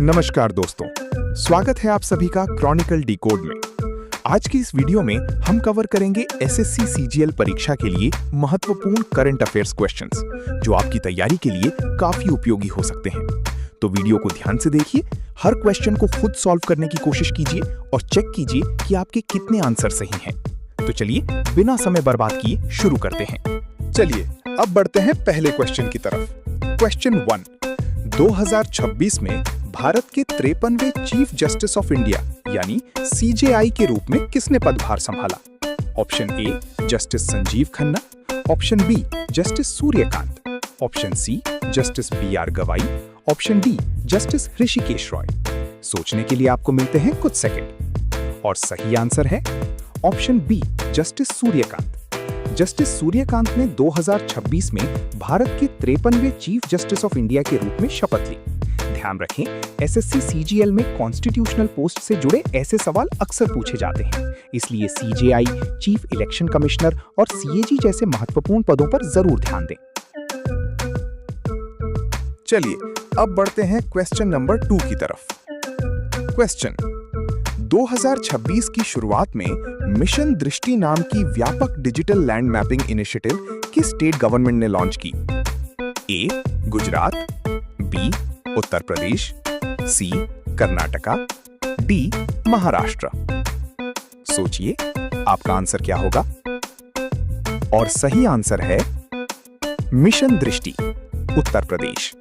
नमस्कार दोस्तों, स्वागत है आप सभी का क्रॉनिकल डिकोड में। आज की इस वीडियो में हम कवर करेंगे एसएससी सीजीएल परीक्षा के लिए महत्वपूर्ण करंट अफेयर्स क्वेश्चंस, जो आपकी तैयारी के लिए काफी उपयोगी हो सकते हैं। तो वीडियो को ध्यान से देखिए, हर क्वेश्चन को खुद सॉल्व करने की कोशिश कीजिए और चेक कीजिए कि आपके कितने आंसर सही हैं। तो चलिए बिना समय बर्बाद किए शुरू करते हैं। चलिए अब बढ़ते हैं पहले क्वेश्चन की तरफ। क्वेश्चन 1, 2026 में भारत के 53वें चीफ जस्टिस ऑफ इंडिया यानी सीजेआई के रूप में किसने पदभार संभाला? Option A justice Sanjiv Khanna, option B justice Suryakant, option C justice B R Gavai, option D justice Hrishikesh Roy. सोचने के लिए आपको मिलते हैं कुछ सेकंड और सही आंसर है option B justice Suryakant. Justice Suryakant ने 2026 में भारत के 53वें चीफ जस्टिस ऑफ इंडिया के रूप में शपथ ली। ध्यान रखें, एसएससी सीजीएल में कॉन्स्टिट्यूशनल पोस्ट से जुड़े ऐसे सवाल अक्सर पूछे जाते हैं, इसलिए सीजेआई, चीफ इलेक्शन कमिश्नर और सीएजी जैसे महत्वपूर्ण पदों पर जरूर ध्यान दें। चलिए अब बढ़ते हैं क्वेश्चन नंबर 2 की तरफ। क्वेश्चन, 2026 की शुरुआत में मिशन दृष्टि नाम की व्यापक डिजिटल लैंड मैपिंग इनिशिएटिव किस स्टेट गवर्नमेंट ने लॉन्च की? ए गुजरात, बी उत्तर प्रदेश, सी कर्नाटका, डी महाराष्ट्र। सोचिए आपका आंसर क्या होगा? और सही आंसर है मिशन दृष्टि, उत्तर प्रदेश।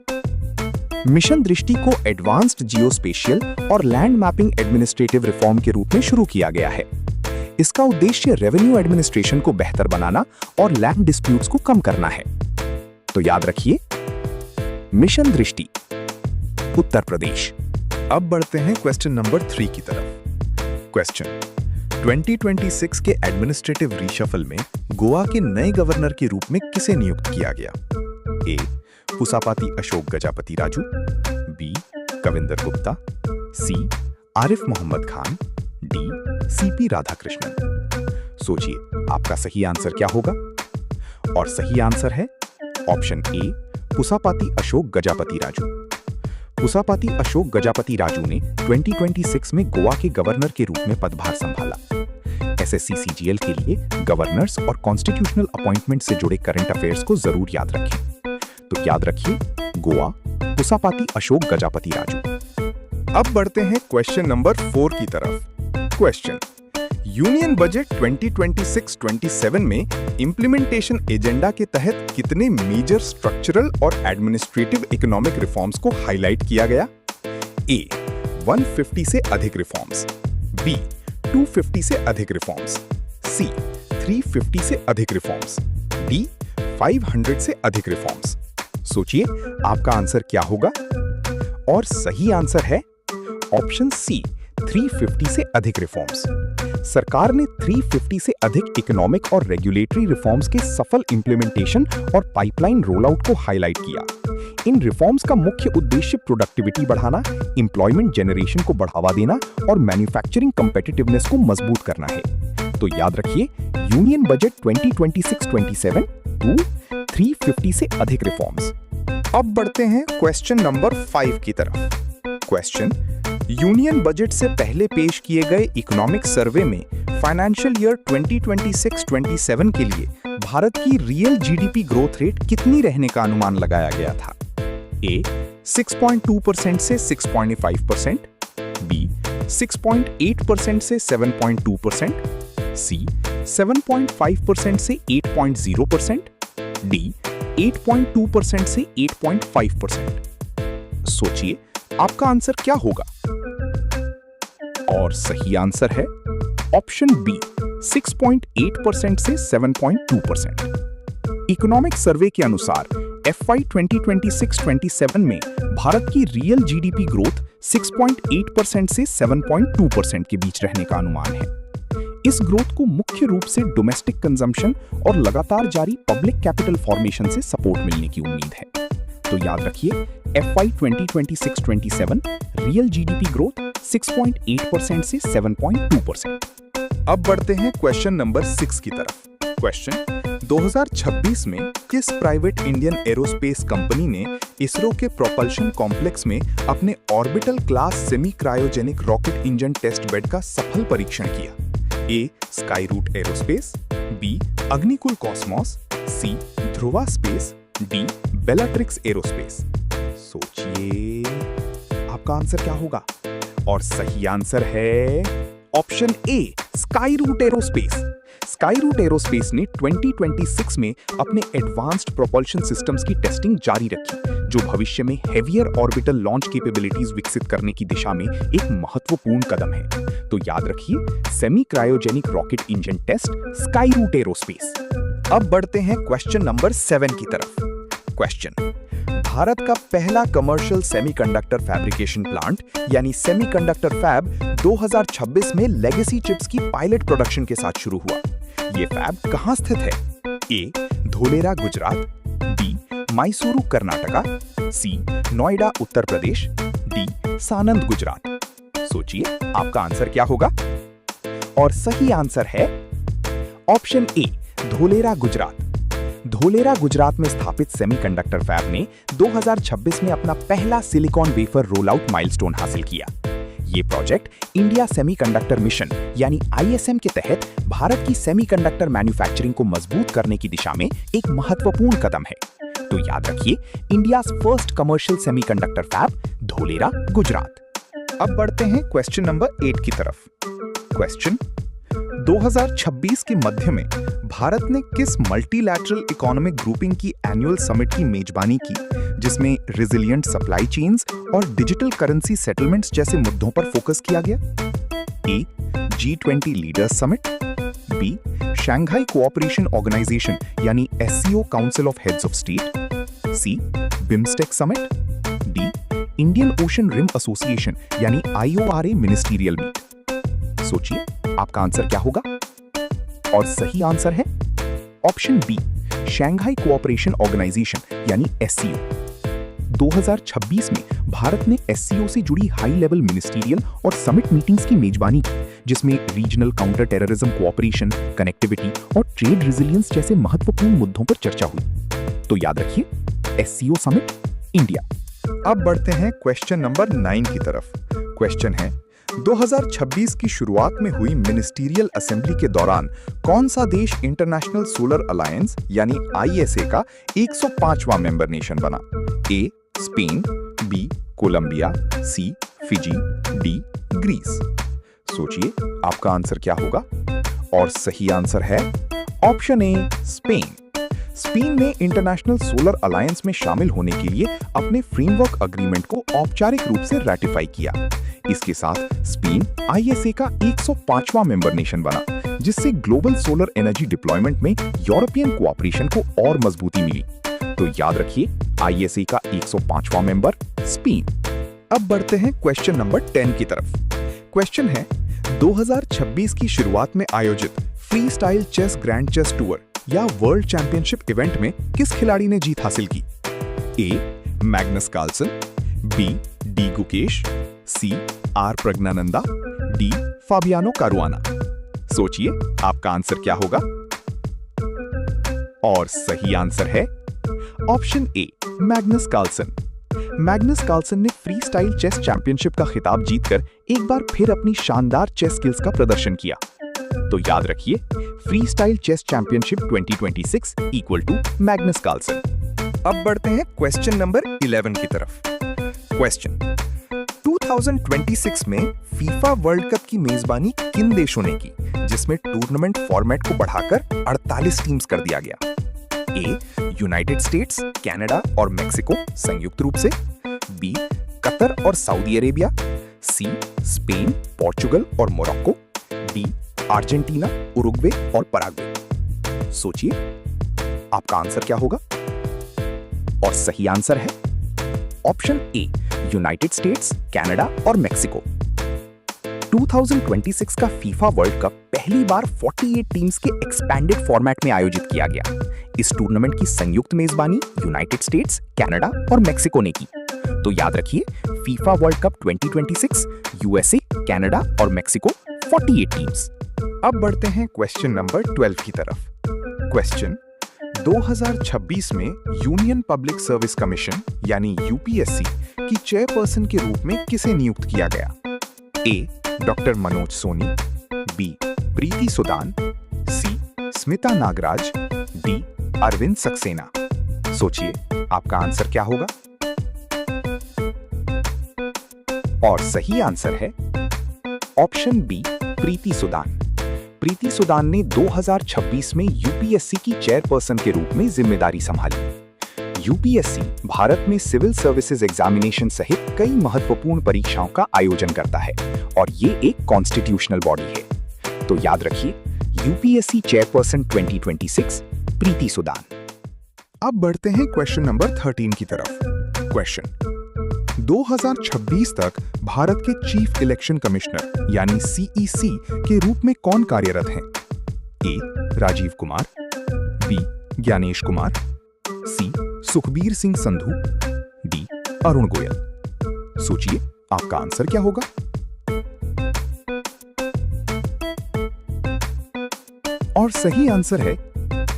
मिशन दृष्टि को एडवांस्ड जियोस्पेशियल और लैंड मैपिंग एडमिनिस्ट्रेटिव रिफॉर्म के रूप में शुरू किया गया है। इसका उद्देश्य रेवेन्यू एडमिनिस्ट्रेशन को बेहतर बनाना और लैंड डिस्प्यूट्स को कम करना है। तो याद रखिए, मिशन दृष्टि, उत्तर प्रदेश। अब बढ़ते हैं क्वेश्चन नंबर 3 की तरफ। क्वेश्चन, 2026 के एडमिनिस्ट्रेटिव रीशफल में गोवा के नए गवर्नर के रूप में किसे नियुक्त किया गया? ए पुसापाती अशोक गजापति राजू, बी कविंदर गुप्ता, सी आरिफ मोहम्मद खान, डी सीपी राधाकृष्णन। सोचिए आपका सही आंसर क्या होगा? और सही आंसर है ऑप्शन ए पुसापाती अशोक गजापति राजू। पुसापाती अशोक गजापति राजू ने 2026 में गोवा के गवर्नर के रूप में पदभार संभाला। एसएससी सीजीएल के लिए गवर्नर्स और कॉन्स्टिट्यूशनल अपॉइंटमेंट से जुड़े करंट अफेयर्स को जरूर याद रखें। तो याद रखिए, गोवा पुसापाती अशोक गजापति राजू। अब बढ़ते हैं क्वेश्चन नंबर 4 की तरफ। क्वेश्चन, यूनियन बजट 2026-27 में इंप्लीमेंटेशन एजेंडा के तहत कितने मेजर स्ट्रक्चरल और एडमिनिस्ट्रेटिव इकोनॉमिक रिफॉर्म्स को हाईलाइट किया गया? ए 150 से अधिक रिफॉर्म्स, बी 250 से अधिक रिफॉर्म्स, सी 350 से अधिक रिफॉर्म्स, डी 500 से अधिक रिफॉर्म्स। सोचिए आपका आंसर क्या होगा? और सही आंसर है ऑप्शन सी 350 से अधिक रिफॉर्म्स। सरकार ने 350 से अधिक इकोनॉमिक और रेगुलेटरी रिफॉर्म्स के सफल इंप्लीमेंटेशन और पाइपलाइन रोलआउट को हाईलाइट किया। इन रिफॉर्म्स का मुख्य उद्देश्य प्रोडक्टिविटी बढ़ाना, एम्प्लॉयमेंट जनरेशन को बढ़ावा देना और मैन्युफैक्चरिंग कॉम्पिटिटिवनेस को मजबूत करना है। तो याद रखिए, यूनियन बजट 2026-27 350 से अधिक रिफॉर्म्स। अब बढ़ते हैं क्वेश्चन नंबर 5 की तरफ। क्वेश्चन, यूनियन बजट से पहले पेश किए गए इकोनॉमिक सर्वे में फाइनेंशियल ईयर 2026-27 के लिए भारत की रियल जीडीपी ग्रोथ रेट कितनी रहने का अनुमान लगाया गया था? ए 6.2% से 6.5%, बी 6.8% से 7.2%, सी 7.5% से 8.0%, डी 8.2% से 8.5%। सोचिए आपका आंसर क्या होगा? और सही आंसर है ऑप्शन बी 6.8% से 7.2%। इकोनॉमिक सर्वे के अनुसार FY 2026-27 में भारत की रियल जीडीपी ग्रोथ 6.8% से 7.2% के बीच रहने का अनुमान है। इस ग्रोथ को मुख्य रूप से डोमेस्टिक कंजम्पशन और लगातार जारी पब्लिक कैपिटल फॉर्मेशन से सपोर्ट मिलने की उम्मीद है। तो याद रखिए, FY 2026-27 रियल जीडीपी ग्रोथ 6.8% से 7.2%। अब बढ़ते हैं क्वेश्चन नंबर 6 की तरफ। क्वेश्चन 2026 में किस प्राइवेट इंडियन एरोस्पेस कंपनी ने इसरो के प्रोपल्शन कॉम्प्लेक्स में अपने orbital class semi cryogenic rocket engine test bed का सफल परीक्षण किया? A Skyroot Aerospace, B Agnikul Cosmos, C Dhruva Space, D Bellatrix Aerospace. सोचिए आपका आंसर क्या होगा? और सही आंसर है ऑप्शन ए स्काईरूट एरोस्पेस। स्काईरूट एरोस्पेस ने 2026 में अपने एडवांस्ड प्रोपल्शन सिस्टम्स की टेस्टिंग जारी रखी, जो भविष्य में हेवियर ऑर्बिटल लॉन्च कैपेबिलिटीज विकसित करने की दिशा में एक महत्वपूर्ण कदम है। तो याद रखिए, semi cryogenic rocket engine test Skyroot Aerospace. अब बढ़ते हैं क्वेश्चन नंबर 7 की तरफ। क्वेश्चन, भारत का पहला कमर्शियल सेमीकंडक्टर फैब्रिकेशन प्लांट यानी सेमीकंडक्टर फैब 2026 में लेगेसी चिप्स की पायलट प्रोडक्शन के साथ शुरू हुआ। ये फैब कहां स्थित है? ए धोलेरा गुजरात, बी मैसूरू कर्नाटका, सी नोएडा उत्तर प्रदेश, डी सानंद गुजरात। सोचिए आपका आंसर क्या होगा? और सही आंसर है ऑप्शन ए धोलेरा गुजरात। धोलेरा गुजरात में स्थापित सेमीकंडक्टर फैब ने 2026 में अपना पहला silicon wafer roll out milestone हासिल किया। ये प्रोजेक्ट इंडिया सेमीकंडक्टर मिशन यानी ISM के तहत भारत की सेमीकंडक्टर मैन्युफैक्चरिंग को मजबूत करने की दिशा में एक महत्वपूर्ण कदम है। तो याद रखिए, India's first commercial semiconductor fab Dholera Gujarat. अब बढ़ते हैं क्वेश्चन नंबर 8 की तरफ। क्वेश्चन, 2026 के मध्य में भारत ने किस मल्टीलैटरल इकोनॉमिक ग्रुपिंग की एनुअल समिट की मेजबानी की, जिसमें रेजिलिएंट सप्लाई चेन्स और डिजिटल करेंसी सेटलमेंट्स जैसे मुद्दों पर फोकस किया गया? A G20 leaders summit, B Shanghai Cooperation Organisation यानी SCO council of heads of state, C BIMSTEC summit, D Indian Ocean Rim Association यानी IORA मिनिस्टीरियल मीट। सोचिए आपका आंसर क्या होगा? और सही आंसर है option B Shanghai Cooperation Organisation यानी SCO। 2026 में भारत ने SCO से जुड़ी हाई लेवल मिनिस्टीरियल और समिट मीटिंग्स की मेजबानी की, जिसमें regional counter terrorism cooperation, connectivity और ट्रेड रेजिलियंस जैसे महत्वपूर्ण मुद्दों पर चर्चा हुई। तो याद रखिए, SCO समिट इंडिया। अब बढ़ते हैं क्वेश्चन नंबर 9 की तरफ। क्वेश्चन है, 2026 की शुरुआत में हुई मिनिस्टीरियल असेंबली के दौरान कौन सा देश इंटरनेशनल सोलर अलायंस यानी ISA का 105वां मेंबर नेशन बना? A Spain, B Colombia, C Fiji, D Greece. सोचिए आपका आंसर क्या होगा? और सही आंसर है ऑप्शन ए स्पेन। स्पेन ने इंटरनेशनल सोलर अलायंस में शामिल होने के लिए अपने फ्रेमवर्क अग्रीमेंट को औपचारिक रूप से रैटिफाई किया। इसके साथ स्पेन ISA का 105वां मेंबर नेशन बना, जिससे ग्लोबल सोलर एनर्जी डिप्लॉयमेंट में यूरोपियन कोऑपरेशन को और मजबूती मिली। तो याद रखिए, ISA का 105वां मेंबर स्पेन। अब बढ़ते हैं क्वेश्चन नंबर 10 की तरफ। क्वेश्चन है, 2026 की शुरुआत में आयोजित freestyle chess grand chess tour या वर्ल्ड चैंपियनशिप इवेंट में किस खिलाड़ी ने जीत हासिल की? A Magnus Carlsen, B D Gukesh, C R Praggnanandhaa, D Fabiano Caruana. सोचिए आपका आंसर क्या होगा? और सही आंसर है option A Magnus Carlsen. Magnus Carlsen ने फ्री स्टाइल चेस चैंपियनशिप का खिताब जीतकर एक बार फिर अपनी शानदार चेस स्किल्स का प्रदर्शन किया। तो याद रखिए, freestyle chess championship 2026 equal to Magnus Carlsen. अब बढ़ते हैं क्वेश्चन नंबर 11 की तरफ। क्वेश्चन, 2026 में फीफा वर्ल्ड कप की मेजबानी किन देशों ने की, जिसमें टूर्नामेंट फॉर्मेट को बढ़ाकर 48 टीम्स कर दिया गया? ए यूनाइटेड स्टेट्स, कनाडा और मेक्सिको संयुक्त रूप से, बी कतर और Saudi Arabia, C Spain, Portugal और मोरक्को, डी अर्जेंटीना, उरुग्वे और पराग्वे। सोचिए आपका आंसर क्या होगा? और सही आंसर है option A United States, Canada और मेक्सिको। 2026 का फीफा वर्ल्ड कप पहली बार 48 टीम्स के एक्सपैंडेड फॉर्मेट में आयोजित किया गया। इस टूर्नामेंट की संयुक्त मेजबानी यूनाइटेड स्टेट्स, कनाडा और मेक्सिको ने की। तो याद रखिए, FIFA World cup 2026 USA, Canada और मेक्सिको 48 टीम्स। अब बढ़ते हैं क्वेश्चन नंबर 12 की तरफ। क्वेश्चन 2026 में यूनियन पब्लिक सर्विस कमीशन यानी यूपीएससी की चेयरपर्सन के रूप में किसे नियुक्त किया गया? A. Doctor Manoj Soni, B. Preeti Sudan, C. Smita Nagaraj, D. Arvind Saxena. सोचिए आपका आंसर क्या होगा? और सही आंसर है ऑप्शन बी, प्रीति सुदान। प्रीति सुदान ने 2026 में यूपीएससी की चेयरपर्सन के रूप में जिम्मेदारी संभाली। यूपीएससी भारत में सिविल सर्विसेज एग्जामिनेशन सहित कई महत्वपूर्ण परीक्षाओं का आयोजन करता है और ये एक कॉन्स्टिट्यूशनल बॉडी है। तो याद रखिए, यूपीएससी चेयरपर्सन 2026 प्रीति सुदान। अब बढ़ते हैं क्वेश्चन नंबर 13 की तरफ। क्वेश्चन 2026 तक भारत के चीफ इलेक्शन कमिश्नर यानी सीईसी के रूप में कौन कार्यरत हैं? ए. राजीव कुमार, बी. ज्ञानेश कुमार, सी. सुखबीर सिंह संधू, डी. अरुण गोयल। सोचिए आपका आंसर क्या होगा? और सही आंसर है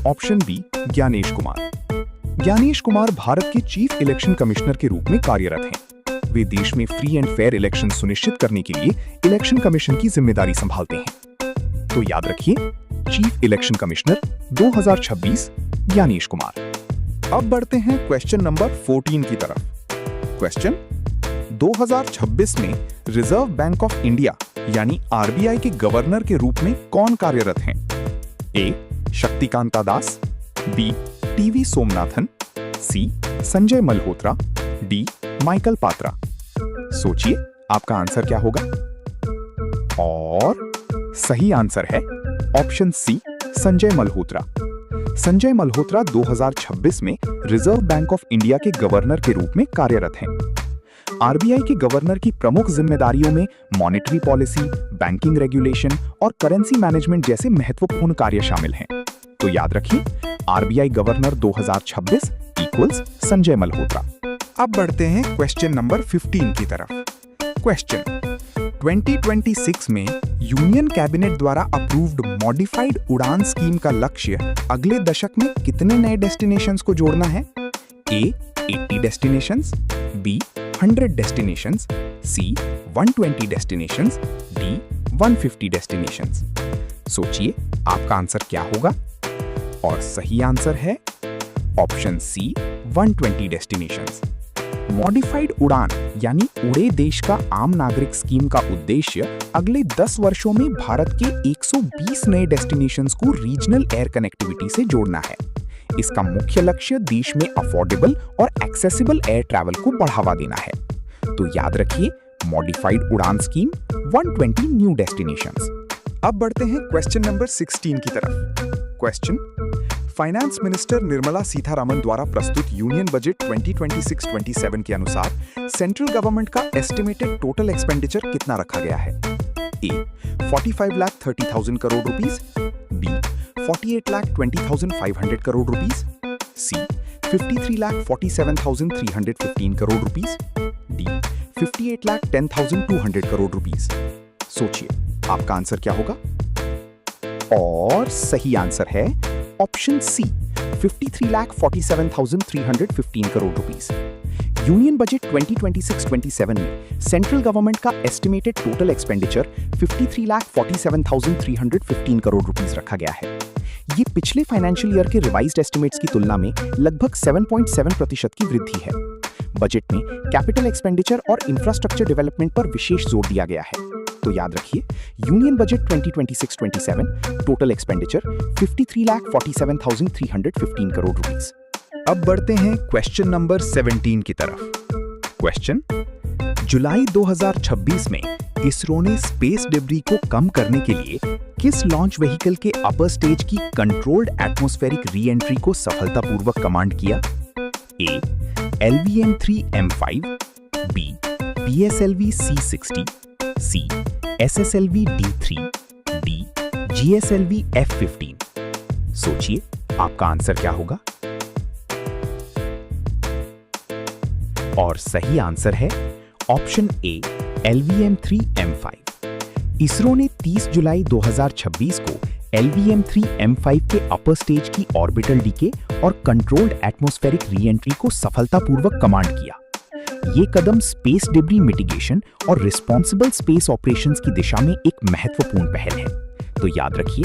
ऑप्शन बी, ज्ञानेश कुमार। ज्ञानेश कुमार भारत के चीफ इलेक्शन कमिश्नर के रूप में कार्यरत हैं। वे देश में फ्री एंड फेयर इलेक्शन सुनिश्चित करने के लिए इलेक्शन कमीशन की जिम्मेदारी संभालते हैं। तो याद रखिए, chief election commissioner 2026 Gyanesh Kumar. अब बढ़ते हैं क्वेश्चन नंबर 14 की तरफ। क्वेश्चन 2026 में रिजर्व बैंक ऑफ इंडिया यानी आरबीआई के गवर्नर के रूप में कौन कार्यरत हैं? ए. शक्तिकांता दास, बी. टीवी सोमनाथन, सी. संजय मल्होत्रा, डी. माइकल पात्रा। सोचिए आपका आंसर क्या होगा? और सही आंसर है ऑप्शन सी, संजय मल्होत्रा। संजय मल्होत्रा 2026 में रिजर्व बैंक ऑफ इंडिया के गवर्नर के रूप में कार्यरत हैं। आरबीआई के गवर्नर की प्रमुख जिम्मेदारियों में मॉनेटरी पॉलिसी, बैंकिंग रेगुलेशन और करेंसी मैनेजमेंट जैसे महत्वपूर्ण कार्य शामिल हैं। तो याद रखिए, RBI governor 2026 equals Sanjay Malhotra. अब बढ़ते हैं क्वेश्चन नंबर 15 की तरफ। क्वेश्चन 2026 में यूनियन कैबिनेट द्वारा अप्रूव्ड मॉडिफाइड उड़ान स्कीम का लक्ष्य अगले दशक में कितने नए डेस्टिनेशंस को जोड़ना है? ए. 80 डेस्टिनेशंस, बी. 100 डेस्टिनेशंस, सी. 120 डेस्टिनेशंस, डी. 150 डेस्टिनेशंस। सोचिए आपका आंसर क्या होगा? और सही आंसर है ऑप्शन सी, 120 डेस्टिनेशंस। मॉडिफाइड उड़ान यानी उड़े देश का आम नागरिक स्कीम का उद्देश्य अगले 10 वर्षों में भारत के 120 नए डेस्टिनेशंस को रीजनल एयर कनेक्टिविटी से जोड़ना है। इसका मुख्य लक्ष्य देश में अफोर्डेबल और एक्सेसिबल एयर ट्रैवल को बढ़ावा देना है। तो याद रखिए, मॉडिफाइड उड़ान स्कीम 120 न्यू डेस्टिनेशंस। अब बढ़ते हैं क्वेश्चन नंबर 16 की तरफ। Question finance minister Nirmala Sitharaman द्वारा प्रस्तुत यूनियन बजट 2026-27 के अनुसार सेंट्रल गवर्नमेंट का एस्टिमेटेड टोटल एक्सपेंडिचर कितना रखा गया है? A. 45,30,000 crore rupees, B. 48,20,500 crore rupees, C. 53,47,315 crore rupees, D. 58,10,200 crore rupees. सोचिए आपका आंसर क्या होगा? और सही आंसर है option C, 53,47,315 crore rupees. Union budget 2026-27 में सेंट्रल गवर्नमेंट का estimated total expenditure 53,47,315 crore rupees रखा गया है। ये पिछले फाइनेंशियल ईयर के रिवाइज्ड एस्टिमेट्स की तुलना में लगभग 7.7% की वृद्धि है। बजट में कैपिटल एक्सपेंडिचर और इंफ्रास्ट्रक्चर डेवलपमेंट पर विशेष जोर दिया गया है। तो याद रखिए, union budget 2026-27 total expenditure 53,47,315 crore rupees. अब बढ़ते हैं क्वेश्चन नंबर 17 की तरफ। क्वेश्चन जुलाई 2026 में इसरो ने स्पेस डेब्री को कम करने के लिए किस लॉन्च व्हीकल के अपर स्टेज की कंट्रोल्ड एटमॉस्फेरिक री एंट्री को सफलतापूर्वक कमांड किया? A. LVM-3M5, B. PSLV-C60, C. SSLV-D3, D. GSLV-F15। सोचिए आपका आंसर क्या होगा? और सही आंसर है ऑप्शन ए, LVM-3M5। इसरो ने 30 जुलाई 2026 को LVM-3M5 के अपर स्टेज की ऑर्बिटल डीके और कंट्रोल्ड एटमॉस्फेरिक री-एंट्री को सफलतापूर्वक कमांड किया। ये कदम स्पेस डिब्री मिटिगेशन और रिस्पॉन्सिबल स्पेस ऑपरेशंस की दिशा में एक महत्वपूर्ण पहल है। तो याद रखिए,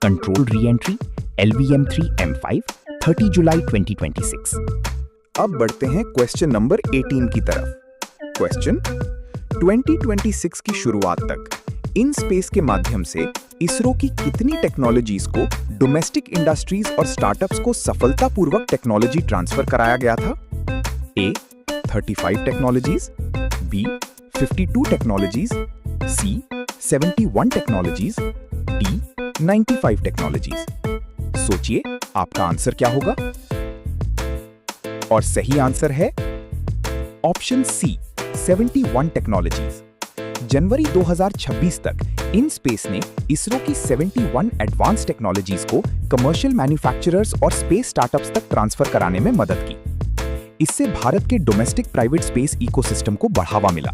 कंट्रोल्ड री-एंट्री LVM-3M5 30 जुलाई 2026। अब बढ़ते हैं क्वेश्चन नंबर 18 की तरफ। क्वेश्चन 2026 की शुरुआत तक इन स्पेस के माध्यम से इसरो की कितनी टेक्नोलॉजीज को डोमेस्टिक इंडस्ट्रीज और स्टार्टअप्स को सफलतापूर्वक टेक्नोलॉजी ट्रांसफर कराया गया था? A 35 technologies, B 52 technologies, C 71 technologies, D 95 technologies. सोचिए आपका आंसर क्या होगा? और सही आंसर है ऑप्शन C 71 टेक्नोलॉजीज। जनवरी 2026 तक इन स्पेस ने इसरो की 71 एडवांस टेक्नोलॉजीज को कमर्शियल मैन्युफैक्चरर्स और स्पेस स्टार्टअप्स तक ट्रांसफर कराने में मदद की। इससे भारत के डोमेस्टिक प्राइवेट स्पेस इकोसिस्टम को बढ़ावा मिला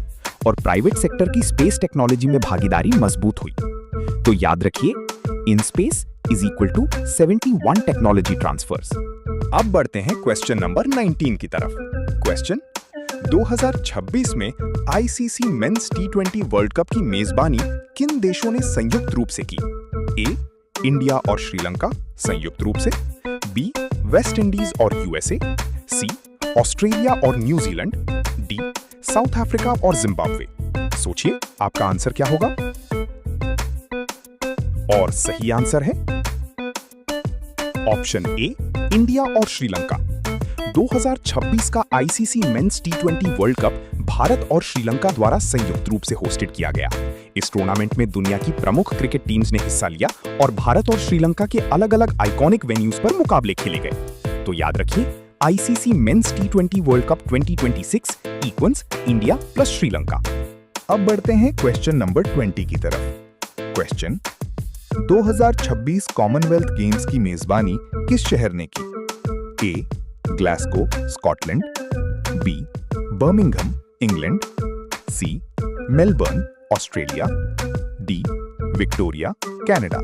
और प्राइवेट सेक्टर की स्पेस टेक्नोलॉजी में भागीदारी मजबूत हुई। तो याद रखिए, IN SPACe is equal to 71 technology transfers. अब बढ़ते हैं क्वेश्चन नंबर 19 की तरफ। क्वेश्चन 2026 में ICC men's T20 world cup की मेजबानी किन देशों ने संयुक्त रूप से की? A इंडिया और श्रीलंका संयुक्त रूप से, B वेस्ट इंडीज और यूएसए, C ऑस्ट्रेलिया और न्यूजीलैंड, D साउथ अफ्रीका और जिम्बाब्वे। सोचिए आपका आंसर क्या होगा? और सही आंसर है ऑप्शन A इंडिया और श्रीलंका। 2026 का ICC men's T20 world cup Bharat और श्रीलंका द्वारा संयुक्त रूप से होस्टेड किया गया। इस टूर्नामेंट में दुनिया की प्रमुख क्रिकेट टीम्स ने हिस्सा लिया और भारत और श्रीलंका के अलग-अलग आइकॉनिक वेन्यूज पर मुकाबले खेले गए। तो याद रखिए, ICC men's T20 world cup 2026 equals India plus Sri Lanka. अब बढ़ते हैं क्वेश्चन नंबर 20 की तरफ। क्वेश्चन 2026 कॉमनवेल्थ गेम्स की मेजबानी किस शहर ने की? A Glasgow Scotland, B Birmingham England, C Melbourne Australia, D Victoria Canada.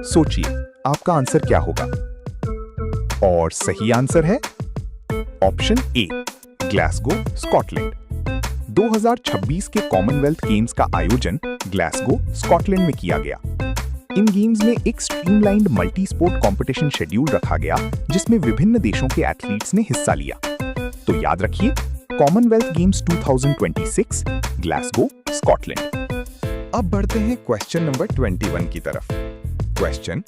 सोचिए आपका आंसर क्या होगा? और सही आंसर है ऑप्शन A ग्लासगो स्कॉटलैंड। 2026 के कॉमनवेल्थ गेम्स का आयोजन ग्लासगो स्कॉटलैंड में किया गया। इन गेम्स में एक streamlined multi sport competition schedule रखा गया जिसमें विभिन्न देशों के एथलीट्स ने हिस्सा लिया। तो याद रखिए, कॉमनवेल्थ गेम्स 2026 ग्लासगो स्कॉटलैंड। अब बढ़ते हैं क्वेश्चन नंबर 21 की तरफ। क्वेश्चन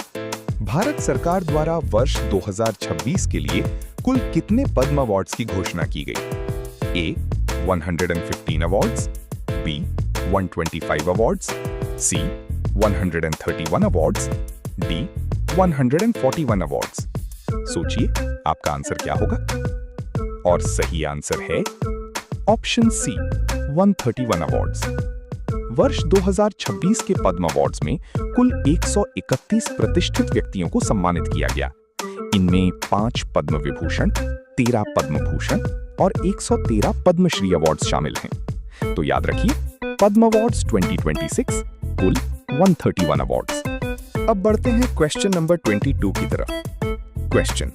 भारत सरकार द्वारा वर्ष 2026 के लिए कुल कितने पद्म अवार्ड्स की घोषणा की गई? A 115 awards, B 125 awards, C 131 awards, D 141 awards. सोचिए आपका आंसर क्या होगा? और सही आंसर है ऑप्शन C 131 अवार्ड्स। वर्ष 2026 के पद्म अवार्ड्स में कुल 131 प्रतिष्ठित व्यक्तियों को सम्मानित किया गया। इनमें 5 पद्म विभूषण, 13 पद्म भूषण और 113 पद्मश्री अवार्ड्स शामिल हैं। तो याद रखिए, पद्म अवार्ड्स 2026 कुल 131 अवार्ड्स। अब बढ़ते हैं क्वेश्चन नंबर 22 की तरफ। क्वेश्चन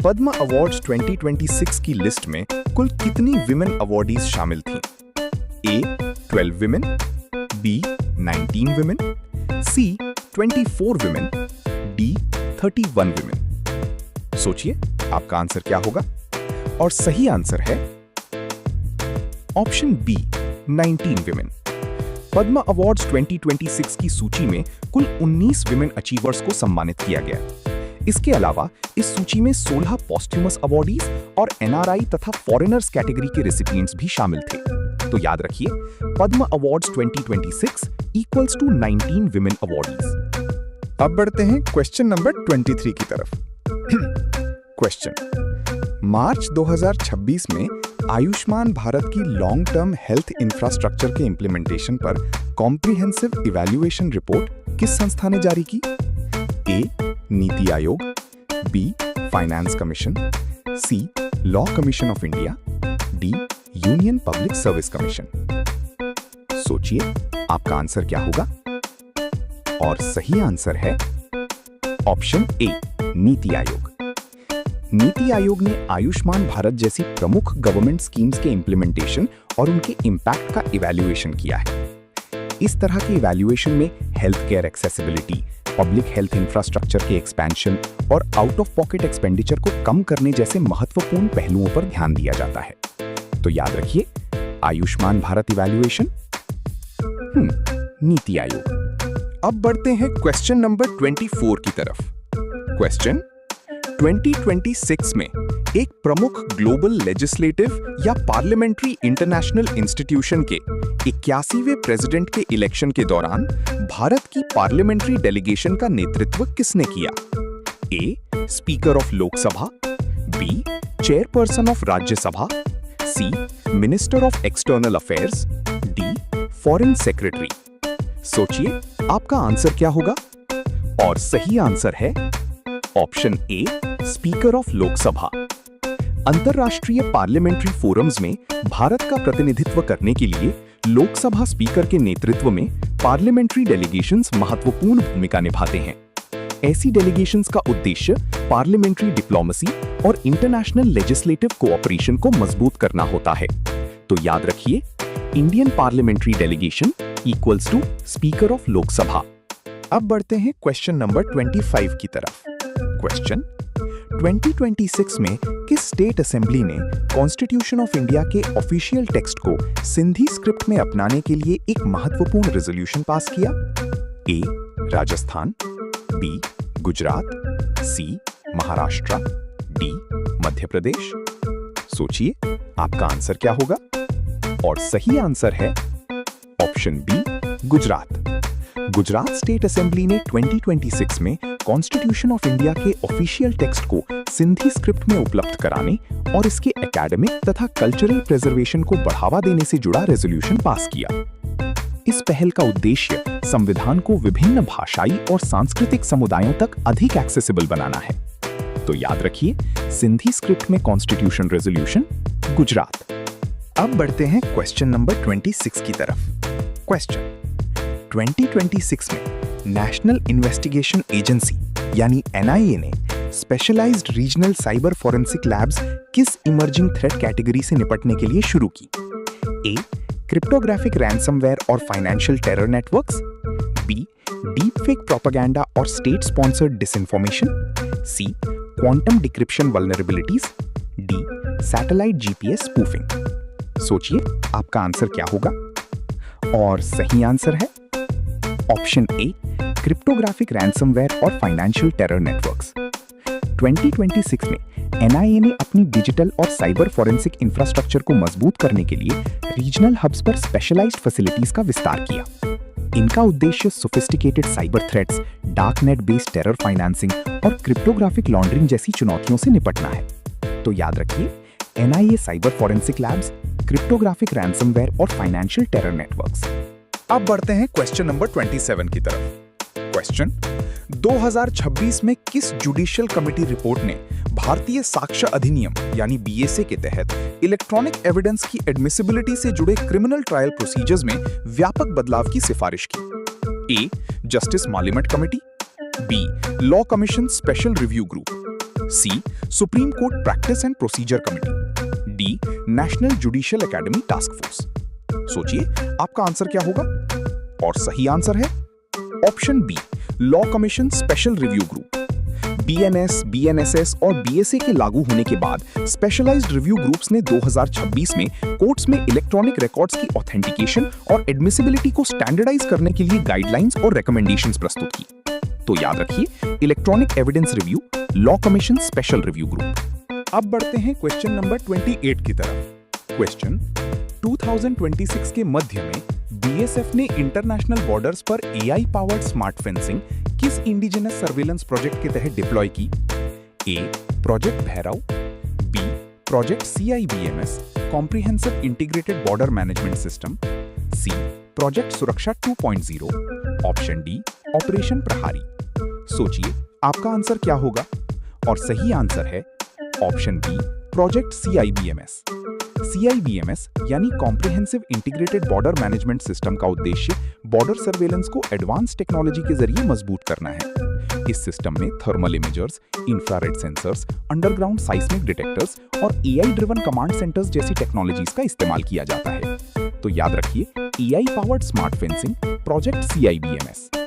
पद्म अवार्ड्स 2026 की लिस्ट में कुल कितनी विमेन अवार्डीज शामिल थीं? A 12 women, B 19 women, C 24 women, D 31 women. सोचिए आपका आंसर क्या होगा? और सही आंसर है ऑप्शन B 19 विमेन। पद्म अवार्ड्स 2026 की सूची में कुल 19 विमेन अचीवर्स को सम्मानित किया गया। इसके अलावा इस सूची में 16 पॉस्ट्यूमस अवार्डीज और एनआरआई तथा फॉरेनर्स कैटेगरी के रेसिपिएंट्स भी शामिल थे। तो याद रखिए, Padma awards 2026 equals to 19 women awardees. अब बढ़ते हैं क्वेश्चन नंबर 23 की तरफ। क्वेश्चन मार्च 2026 में आयुष्मान भारत की लॉन्ग टर्म हेल्थ इंफ्रास्ट्रक्चर के इंप्लीमेंटेशन पर कॉम्प्रिहेंसिव इवैल्यूएशन रिपोर्ट किस संस्था ने जारी की? A NITI Aayog, B finance commission, C law commission of India, D union Public Service commission. सोचिए आपका आंसर क्या होगा? और सही आंसर है ऑप्शन ए, नीति आयोग। नीति आयोग ने आयुष्मान भारत जैसी प्रमुख गवर्नमेंट स्कीम्स के इंप्लीमेंटेशन और उनके इम्पैक्ट का इवैल्यूएशन किया है। इस तरह के इवैल्यूएशन में health care accessibility, public health infrastructure के एक्सपेंशन और आउट ऑफ पॉकेट एक्सपेंडिचर को कम करने जैसे महत्वपूर्ण पहलुओं पर ध्यान दिया जाता है। तो याद रखिए, आयुष्मान भारत इवैल्यूएशन, नीति आयोग। अब बढ़ते हैं क्वेश्चन नंबर 24 की तरफ। क्वेश्चन 2026 में एक प्रमुख ग्लोबल लेजिस्लेटिव या पार्लियामेंट्री इंटरनेशनल इंस्टीट्यूशन के 81वें प्रेसिडेंट के इलेक्शन के दौरान भारत की पार्लियामेंट्री डेलीगेशन का नेतृत्व किसने किया? A, speaker of Lok Sabha, B, chairperson of Rajya Sabha, C, minister of external affairs, D, foreign secretary. सोचिए आपका आंसर क्या होगा? और सही आंसर है option A, speaker of Lok Sabha. अंतर्राष्ट्रीय पार्लियामेंट्री फोरम्स में भारत का प्रतिनिधित्व करने के लिए लोकसभा स्पीकर के नेतृत्व में पार्लियामेंट्री डेलीगेशंस महत्वपूर्ण भूमिका निभाते हैं। ऐसी डेलीगेशंस का उद्देश्य पार्लियामेंट्री डिप्लोमेसी और इंटरनेशनल लेजिस्लेटिव कोऑपरेशन को मजबूत करना होता है। तो याद रखिए, Indian parliamentary delegation equals to speaker of Lok Sabha. अब बढ़ते हैं क्वेश्चन नंबर 25 की तरफ। क्वेश्चन 2026 में किस स्टेट असेंबली ने कॉन्स्टिट्यूशन ऑफ इंडिया के ऑफिशियल टेक्स्ट को सिंधी स्क्रिप्ट में अपनाने के लिए एक महत्वपूर्ण रेजोल्यूशन पास किया? A, Rajasthan, B, Gujarat, C, Maharashtra, D, Madhya Pradesh. सोचिए आपका आंसर क्या होगा? और सही आंसर है option B, Gujarat. Gujarat state assembly ने 2026 में कॉन्स्टिट्यूशन ऑफ इंडिया के ऑफिशियल टेक्स्ट को सिंधी स्क्रिप्ट में उपलब्ध कराने और इसके एकेडमिक तथा कल्चरल प्रिजर्वेशन को बढ़ावा देने से जुड़ा रेजोल्यूशन पास किया। इस पहल का उद्देश्य संविधान को विभिन्न भाषाई और सांस्कृतिक समुदायों तक अधिक एक्सेसिबल बनाना है। तो याद रखिए, सिंधी स्क्रिप्ट में कॉन्स्टिट्यूशन रेजोल्यूशन, गुजरात। अब बढ़ते हैं क्वेश्चन नंबर 26 की तरफ। क्वेश्चन 2026 में नेशनल इन्वेस्टिगेशन एजेंसी यानी NIA ने specialised regional cyber forensic labs किस इमर्जिंग थ्रेट कैटेगरी से निपटने के लिए शुरू की? ए, क्रिप्टोग्राफिक रैंसमवेयर और financial terror networks, B, deep fake propaganda और state sponsored disinformation, C, quantum decryption vulnerabilities, D, satellite GPS spoofing. सोचिए आपका आंसर क्या होगा? और सही आंसर है ऑप्शन ए, क्रिप्टोग्राफिक रैंसमवेयर और फाइनेंशियल टेरर नेटवर्क्स। 2026 में NIA ने अपनी डिजिटल और साइबर फॉरेंसिक इंफ्रास्ट्रक्चर को मजबूत करने के लिए रीजनल हब्स पर स्पेशलाइज्ड फैसिलिटीज का विस्तार किया। इनका उद्देश्य sophisticated cyber threats, dark net based terror financing और क्रिप्टोग्राफिक लॉन्ड्रिंग जैसी चुनौतियों से निपटना है। तो याद रखिए, NIA cyber forensic labs, cryptographic ransomware और फाइनेंशियल टेरर नेटवर्क्स। अब बढ़ते हैं क्वेश्चन नंबर 27 की तरफ। क्वेश्चन 2026 में किस जुडिशियल कमेटी रिपोर्ट ने भारतीय साक्ष्य अधिनियम यानी BSA के तहत इलेक्ट्रॉनिक एविडेंस की एडमिसिबिलिटी से जुड़े क्रिमिनल ट्रायल प्रोसीजर्स में व्यापक बदलाव की सिफारिश की? A, justice Malimath committee, B, law commission special review group, C, supreme court practice and procedure committee, D, national judicial academy task force. सोचिए आपका आंसर क्या होगा? और सही आंसर है option B, law commission special review group. BNS, BNSS और BSA के लागू होने के बाद स्पेशलाइज्ड रिव्यू ग्रुप्स ने 2026 में कोर्ट्स में इलेक्ट्रॉनिक रिकॉर्ड्स की ऑथेंटिकेशन और एडमिसिबिलिटी को स्टैंडर्डाइज करने के लिए गाइडलाइंस और रिकमेंडेशंस प्रस्तुत की। तो याद रखिए, electronic evidence review, law commission special review group. अब बढ़ते हैं क्वेश्चन नंबर 28 की तरफ। क्वेश्चन 2026 के मध्य में BSF ने इंटरनेशनल बॉर्डर्स पर AI पावर्ड स्मार्ट फेंसिंग किस इंडिजिनस सर्विलेंस प्रोजेक्ट के तहत डिप्लॉय की? A, project Bhairav, B, project CIBMS comprehensive integrated border management system, C, project Suraksha 2.0, option D, operation प्रहारी। सोचिए आपका आंसर क्या होगा? और सही आंसर है option B, project CIBMS। CIBMS यानी comprehensive integrated border management system का उद्देश्य बॉर्डर सर्वेलेंस को एडवांस टेक्नोलॉजी के जरिए मजबूत करना है। इस सिस्टम में thermal imagers, infrared sensors, underground seismic detectors और AI ड्रिवन कमांड सेंटर्स जैसी टेक्नोलॉजीज का इस्तेमाल किया जाता है। तो याद रखिए, AI powered smart fencing, project CIBMS।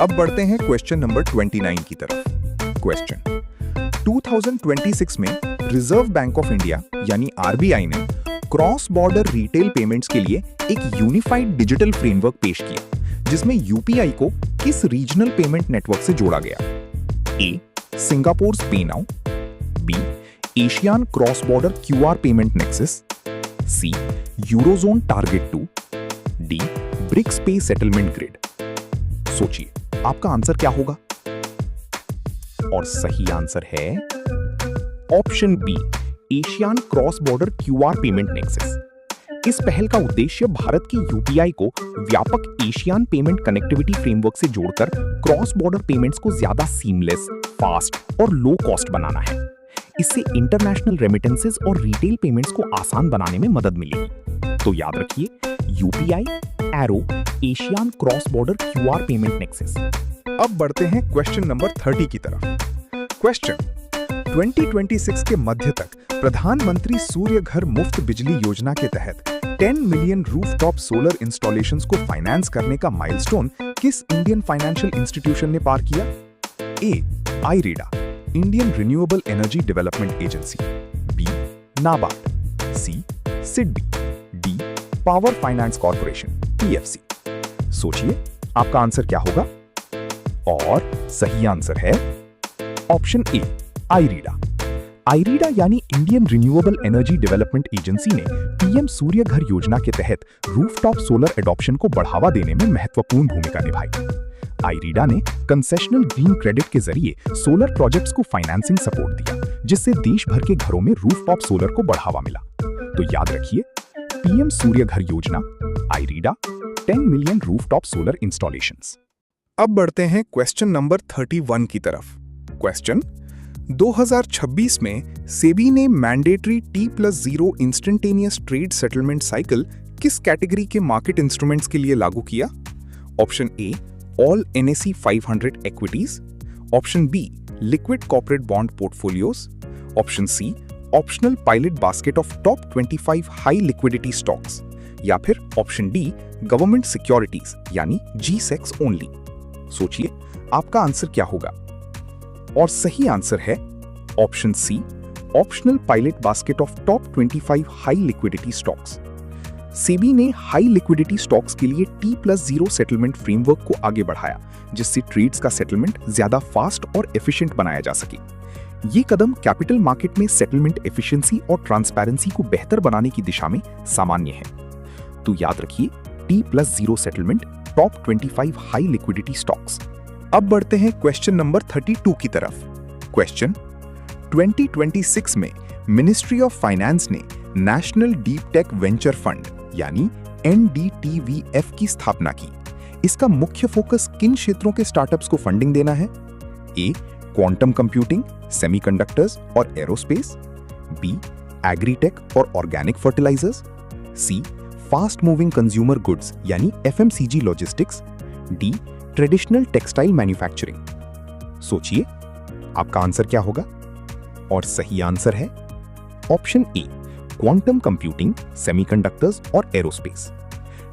अब बढ़ते हैं क्वेश्चन नंबर 29 की तरफ। क्वेश्चन 2026 में रिजर्व बैंक ऑफ इंडिया यानी RBI ने क्रॉस बॉर्डर रिटेल पेमेंट्स के लिए एक यूनिफाइड डिजिटल फ्रेमवर्क पेश किया, जिसमें UPI को किस रीजनल पेमेंट नेटवर्क से जोड़ा गया? A. Singapore pay now, B. Asian cross border QR payment nexus, C. Eurozone target 2, D. BRICS pay settlement grid. सोचिए, आपका आंसर क्या होगा? और सही आंसर है option B, Asian cross border QR payment nexus. इस पहल का उद्देश्य भारत की UPI को व्यापक एशियन पेमेंट कनेक्टिविटी फ्रेमवर्क से जोड़कर क्रॉस बॉर्डर पेमेंट्स को ज्यादा सीमलेस, फास्ट और लो कॉस्ट बनाना है। इससे इंटरनेशनल रेमिटेंसेस और रिटेल पेमेंट्स को आसान बनाने में मदद मिलेगी। तो याद रखिए, UPI arrow Asian cross border QR payment nexus. अब बढ़ते हैं क्वेश्चन नंबर 30 की तरफ। क्वेश्चन 2026 के मध्य तक प्रधानमंत्री सूर्य घर मुफ्त बिजली योजना के तहत 10 मिलियन रूफटॉप सोलर इंस्टॉलेशंस को फाइनेंस करने का माइलस्टोन किस इंडियन फाइनेंशियल इंस्टीट्यूशन ने पार किया? A. IREDA, Indian renewable energy development agency, B. NABARD, C. SIDBI, D. Power finance corporation PFC। सोचिए, आपका आंसर क्या होगा? और सही आंसर है ऑप्शन ए, IREDA। IREDA यानी Indian renewable energy development agency ने PM सूर्य घर योजना के तहत रूफटॉप सोलर एडॉप्शन को बढ़ावा देने में महत्वपूर्ण भूमिका निभाई। IREDA ने कंसेशनल ग्रीन क्रेडिट के जरिए सोलर प्रोजेक्ट्स को फाइनेंसिंग सपोर्ट दिया, जिससे देश भर के घरों में रूफटॉप सोलर को बढ़ावा मिला। तो याद रखिए, PM सूर्य घर योजना, IREDA, 10 million rooftop solar installations. अब बढ़ते हैं क्वेश्चन नंबर 31 की तरफ। क्वेश्चन 2026 में सेबी ने mandatory T+0 instantaneous trade settlement cycle किस कैटेगरी के मार्केट इंस्ट्रूमेंट्स के लिए लागू किया? Option A, all NSE 500 equities, option B, liquid corporate bond portfolios, option C, optional pilot basket of top 25 high liquidity stocks, या फिर option D, government securities यानी G-SECs only. सोचिए, आपका आंसर क्या होगा? और सही आंसर है option C, optional pilot basket of top 25 high liquidity stocks. SEBI ने हाई लिक्विडिटी स्टॉक्स के लिए T+0 सेटलमेंट फ्रेमवर्क को आगे बढ़ाया, जिससे ट्रेड्स का सेटलमेंट ज्यादा फास्ट और एफिशिएंट बनाया जा सके। ये कदम कैपिटल मार्केट में सेटलमेंट एफिशिएंसी और ट्रांसपेरेंसी को बेहतर बनाने की दिशा में सामान्य है। तो याद रखिए, T+0 settlement, top 25 high liquidity stocks. अब बढ़ते हैं क्वेश्चन नंबर 32 की तरफ। क्वेश्चन 2026 में मिनिस्ट्री ऑफ फाइनेंस ने national deep tech venture fund यानी NDTVF की स्थापना की। इसका मुख्य फोकस किन क्षेत्रों के स्टार्टअप्स को फंडिंग देना है? A. क्वांटम कंप्यूटिंग, सेमीकंडक्टर्स और एरोस्पेस, B. एग्रीटेक और organic fertilisers, C. Fast moving consumer goods यानी FMCG logistics, D. Traditional textile manufacturing. सोचिए, आपका आंसर क्या होगा? और सही आंसर है option A, quantum computing, semiconductors और aerospace.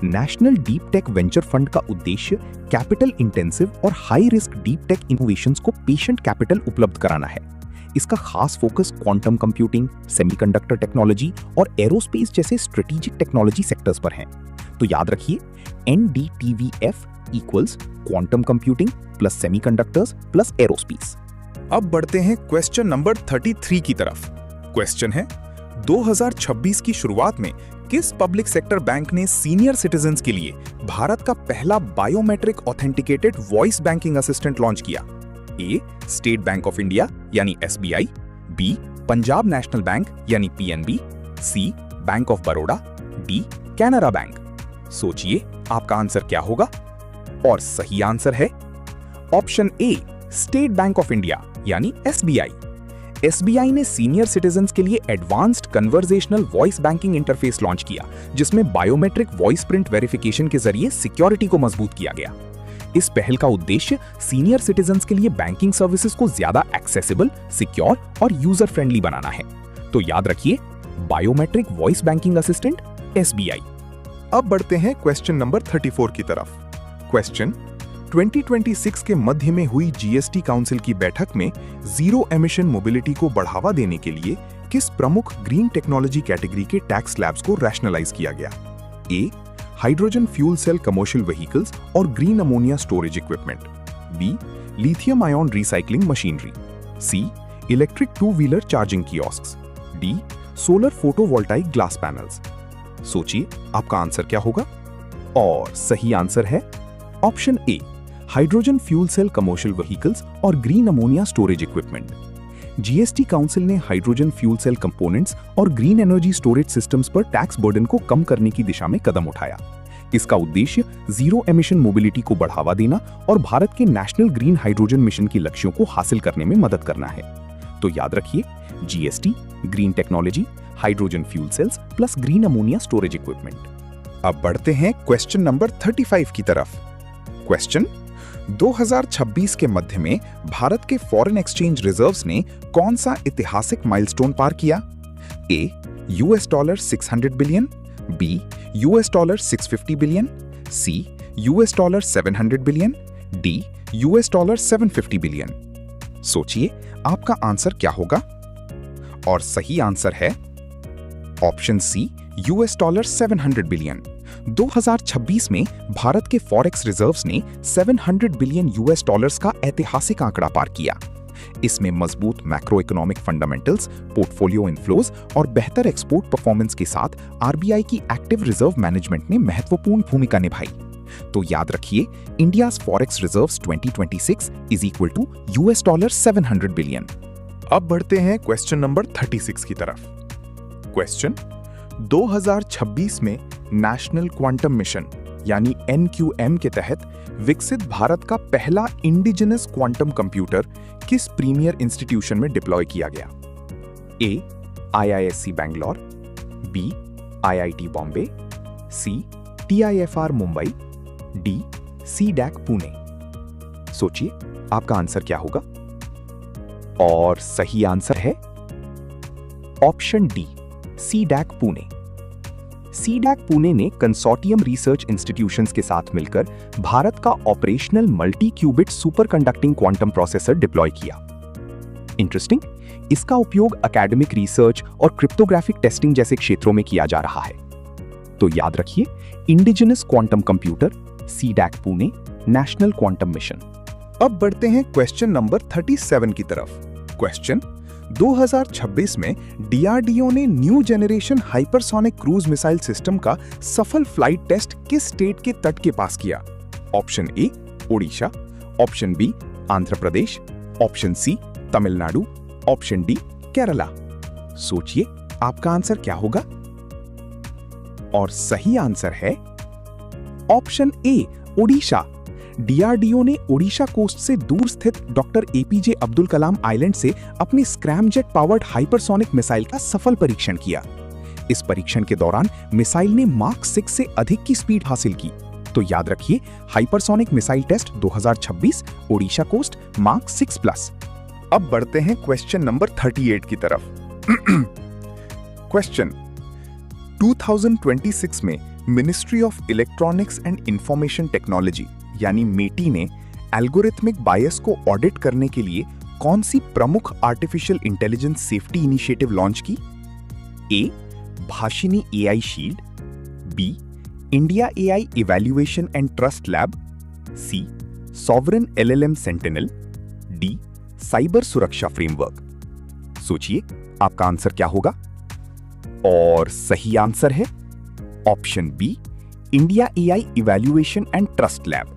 National deep tech venture fund का उद्देश्य कैपिटल इंटेंसिव और high risk deep tech innovations को पेशेंट कैपिटल उपलब्ध कराना है। इसका खास focus quantum computing, semiconductor technology और एरोस्पेस जैसे स्ट्रेटेजिक टेक्नोलॉजी सेक्टर्स पर है। तो याद रखिए, NDTVF equals quantum computing plus semiconductors plus aerospace. अब बढ़ते हैं क्वेश्चन नंबर 33 की तरफ। क्वेश्चन है 2026 की शुरुआत में किस पब्लिक सेक्टर बैंक ने सीनियर सिटीजन्स के लिए भारत का पहला biometric authenticated voice banking assistant launch किया? ए. स्टेट बैंक ऑफ इंडिया यानी SBI, B. Punjab national bank यानी PNB, C. Bank of Baroda, D. Canara bank. सोचिए, आपका आंसर क्या होगा? और सही आंसर है option A, state bank of India यानी SBI। SBI ने सीनियर सिटीजन्स के लिए advanced conversational voice banking interface launch किया, जिसमें बायोमेट्रिक वॉइस प्रिंट वेरिफिकेशन के जरिए सिक्योरिटी को मजबूत किया गया। इस पहल का उद्देश्य सीनियर सिटीजन्स के लिए बैंकिंग सर्विसेज को ज्यादा एक्सेसिबल, सिक्योर और यूजर फ्रेंडली बनाना है। तो याद रखिए, biometric voice banking assistant SBI। अब बढ़ते हैं क्वेश्चन नंबर 34 की तरफ। क्वेश्चन 2026 के मध्य में हुई GST काउंसिल की बैठक में जीरो एमिशन मोबिलिटी को बढ़ावा देने के लिए किस प्रमुख ग्रीन टेक्नोलॉजी कैटेगरी के टैक्स स्लैब्स को रैशनलाइज किया गया? A, hydrogen fuel cell commercial vehicles और green ammonia storage equipment. B, lithium ion recycling machinery. C, electric two wheeler charging kiosks. D, solar photovoltaic glass panels. सोचिए आपका answer क्या होगा? और सही आंसर है option A, hydrogen fuel cell commercial vehicles और green ammonia storage equipment. GST council ने hydrogen fuel cell components और ग्रीन एनर्जी स्टोरेज सिस्टम्स पर टैक्स बर्डन को कम करने की दिशा में कदम उठाया। इसका उद्देश्य जीरो एमिशन मोबिलिटी को बढ़ावा देना और भारत के नेशनल ग्रीन हाइड्रोजन मिशन के लक्ष्यों को हासिल करने में मदद करना है। तो याद रखिए, GST, green technology, hydrogen fuel cells plus green ammonia storage equipment. अब बढ़ते हैं क्वेश्चन नंबर 35 की तरफ। क्वेश्चन 2026 के मध्य में भारत के फॉरेन एक्सचेंज रिजर्व्स ने कौन सा ऐतिहासिक माइलस्टोन पार किया? A, $600 billion. B, $650 billion. C, $700 billion. D, $750 billion. सोचिए आपका आंसर क्या होगा? और सही आंसर है ऑप्शन C, $700 बिलियन। 2026 में भारत के फॉरेक्स रिजर्व्स ने $700 बिलियन का ऐतिहासिक आंकड़ा पार किया। इसमें मजबूत macro economic fundamentals, portfolio inflows और बेहतर एक्सपोर्ट परफॉर्मेंस के साथ RBI की एक्टिव रिजर्व मैनेजमेंट ने महत्वपूर्ण भूमिका निभाई। तो याद रखिए, India's forex reserves 2026 is equal to $700 billion. अब बढ़ते हैं क्वेश्चन नंबर 36 की तरफ। क्वेश्चन 2026 में नेशनल क्वांटम मिशन यानी NQM के तहत विकसित भारत का पहला इंडिजिनस क्वांटम कंप्यूटर किस प्रीमियर इंस्टीट्यूशन में डिप्लॉय किया गया? A, IISc Bangalore. B, IIT Bombay. C, TIFR Mumbai. D, CDAC Pune. सोचिए आपका आंसर क्या होगा? और सही आंसर है option D, CDAC Pune. CDAC Pune ने कंसोर्टियम रिसर्च इंस्टीट्यूशंस के साथ मिलकर भारत का operational multi qubit superconducting quantum processor deploy किया। इंटरेस्टिंग, इसका उपयोग एकेडमिक रिसर्च और क्रिप्टोग्राफिक टेस्टिंग जैसे क्षेत्रों में किया जा रहा है। तो याद रखिए, indigenous quantum computer, CDAC Pune, national quantum mission. अब बढ़ते हैं क्वेश्चन नंबर 37 की तरफ। क्वेश्चन 2026 में DRDO ने new generation hypersonic cruise missile system का सफल फ्लाइट टेस्ट किस स्टेट के तट के पास किया? Option A, Odisha. Option B, Andhra Pradesh. Option C, Tamil Nadu. Option D, Kerala. सोचिए आपका आंसर क्या होगा? और सही आंसर है ऑप्शन A, ओडिशा। DRDO ने ओडिशा कोस्ट से दूर स्थित doctor APJ Abdul Kalam island से अपनी स्क्रैमजेट पावर्ड हाइपरसोनिक मिसाइल का सफल परीक्षण किया। इस परीक्षण के दौरान मिसाइल ने मार्क 6 से अधिक की स्पीड हासिल की। तो याद रखिए, hypersonic missile test 2026, Odisha coast, mark 6+। अब बढ़ते हैं क्वेश्चन नंबर 38 की तरफ। क्वेश्चन 2026 में ministry of electronics and information technology यानी मेटी ने एल्गोरिथमिक बायस को ऑडिट करने के लिए कौन सी प्रमुख artificial intelligence safety initiative launch की? A, Bhashini AI shield. B, India AI evaluation and trust lab. C, sovereign LLM sentinel. D, cyber सुरक्षा फ्रेमवर्क। सोचिए आपका आंसर क्या होगा? और सही आंसर है option B, India AI evaluation and trust lab.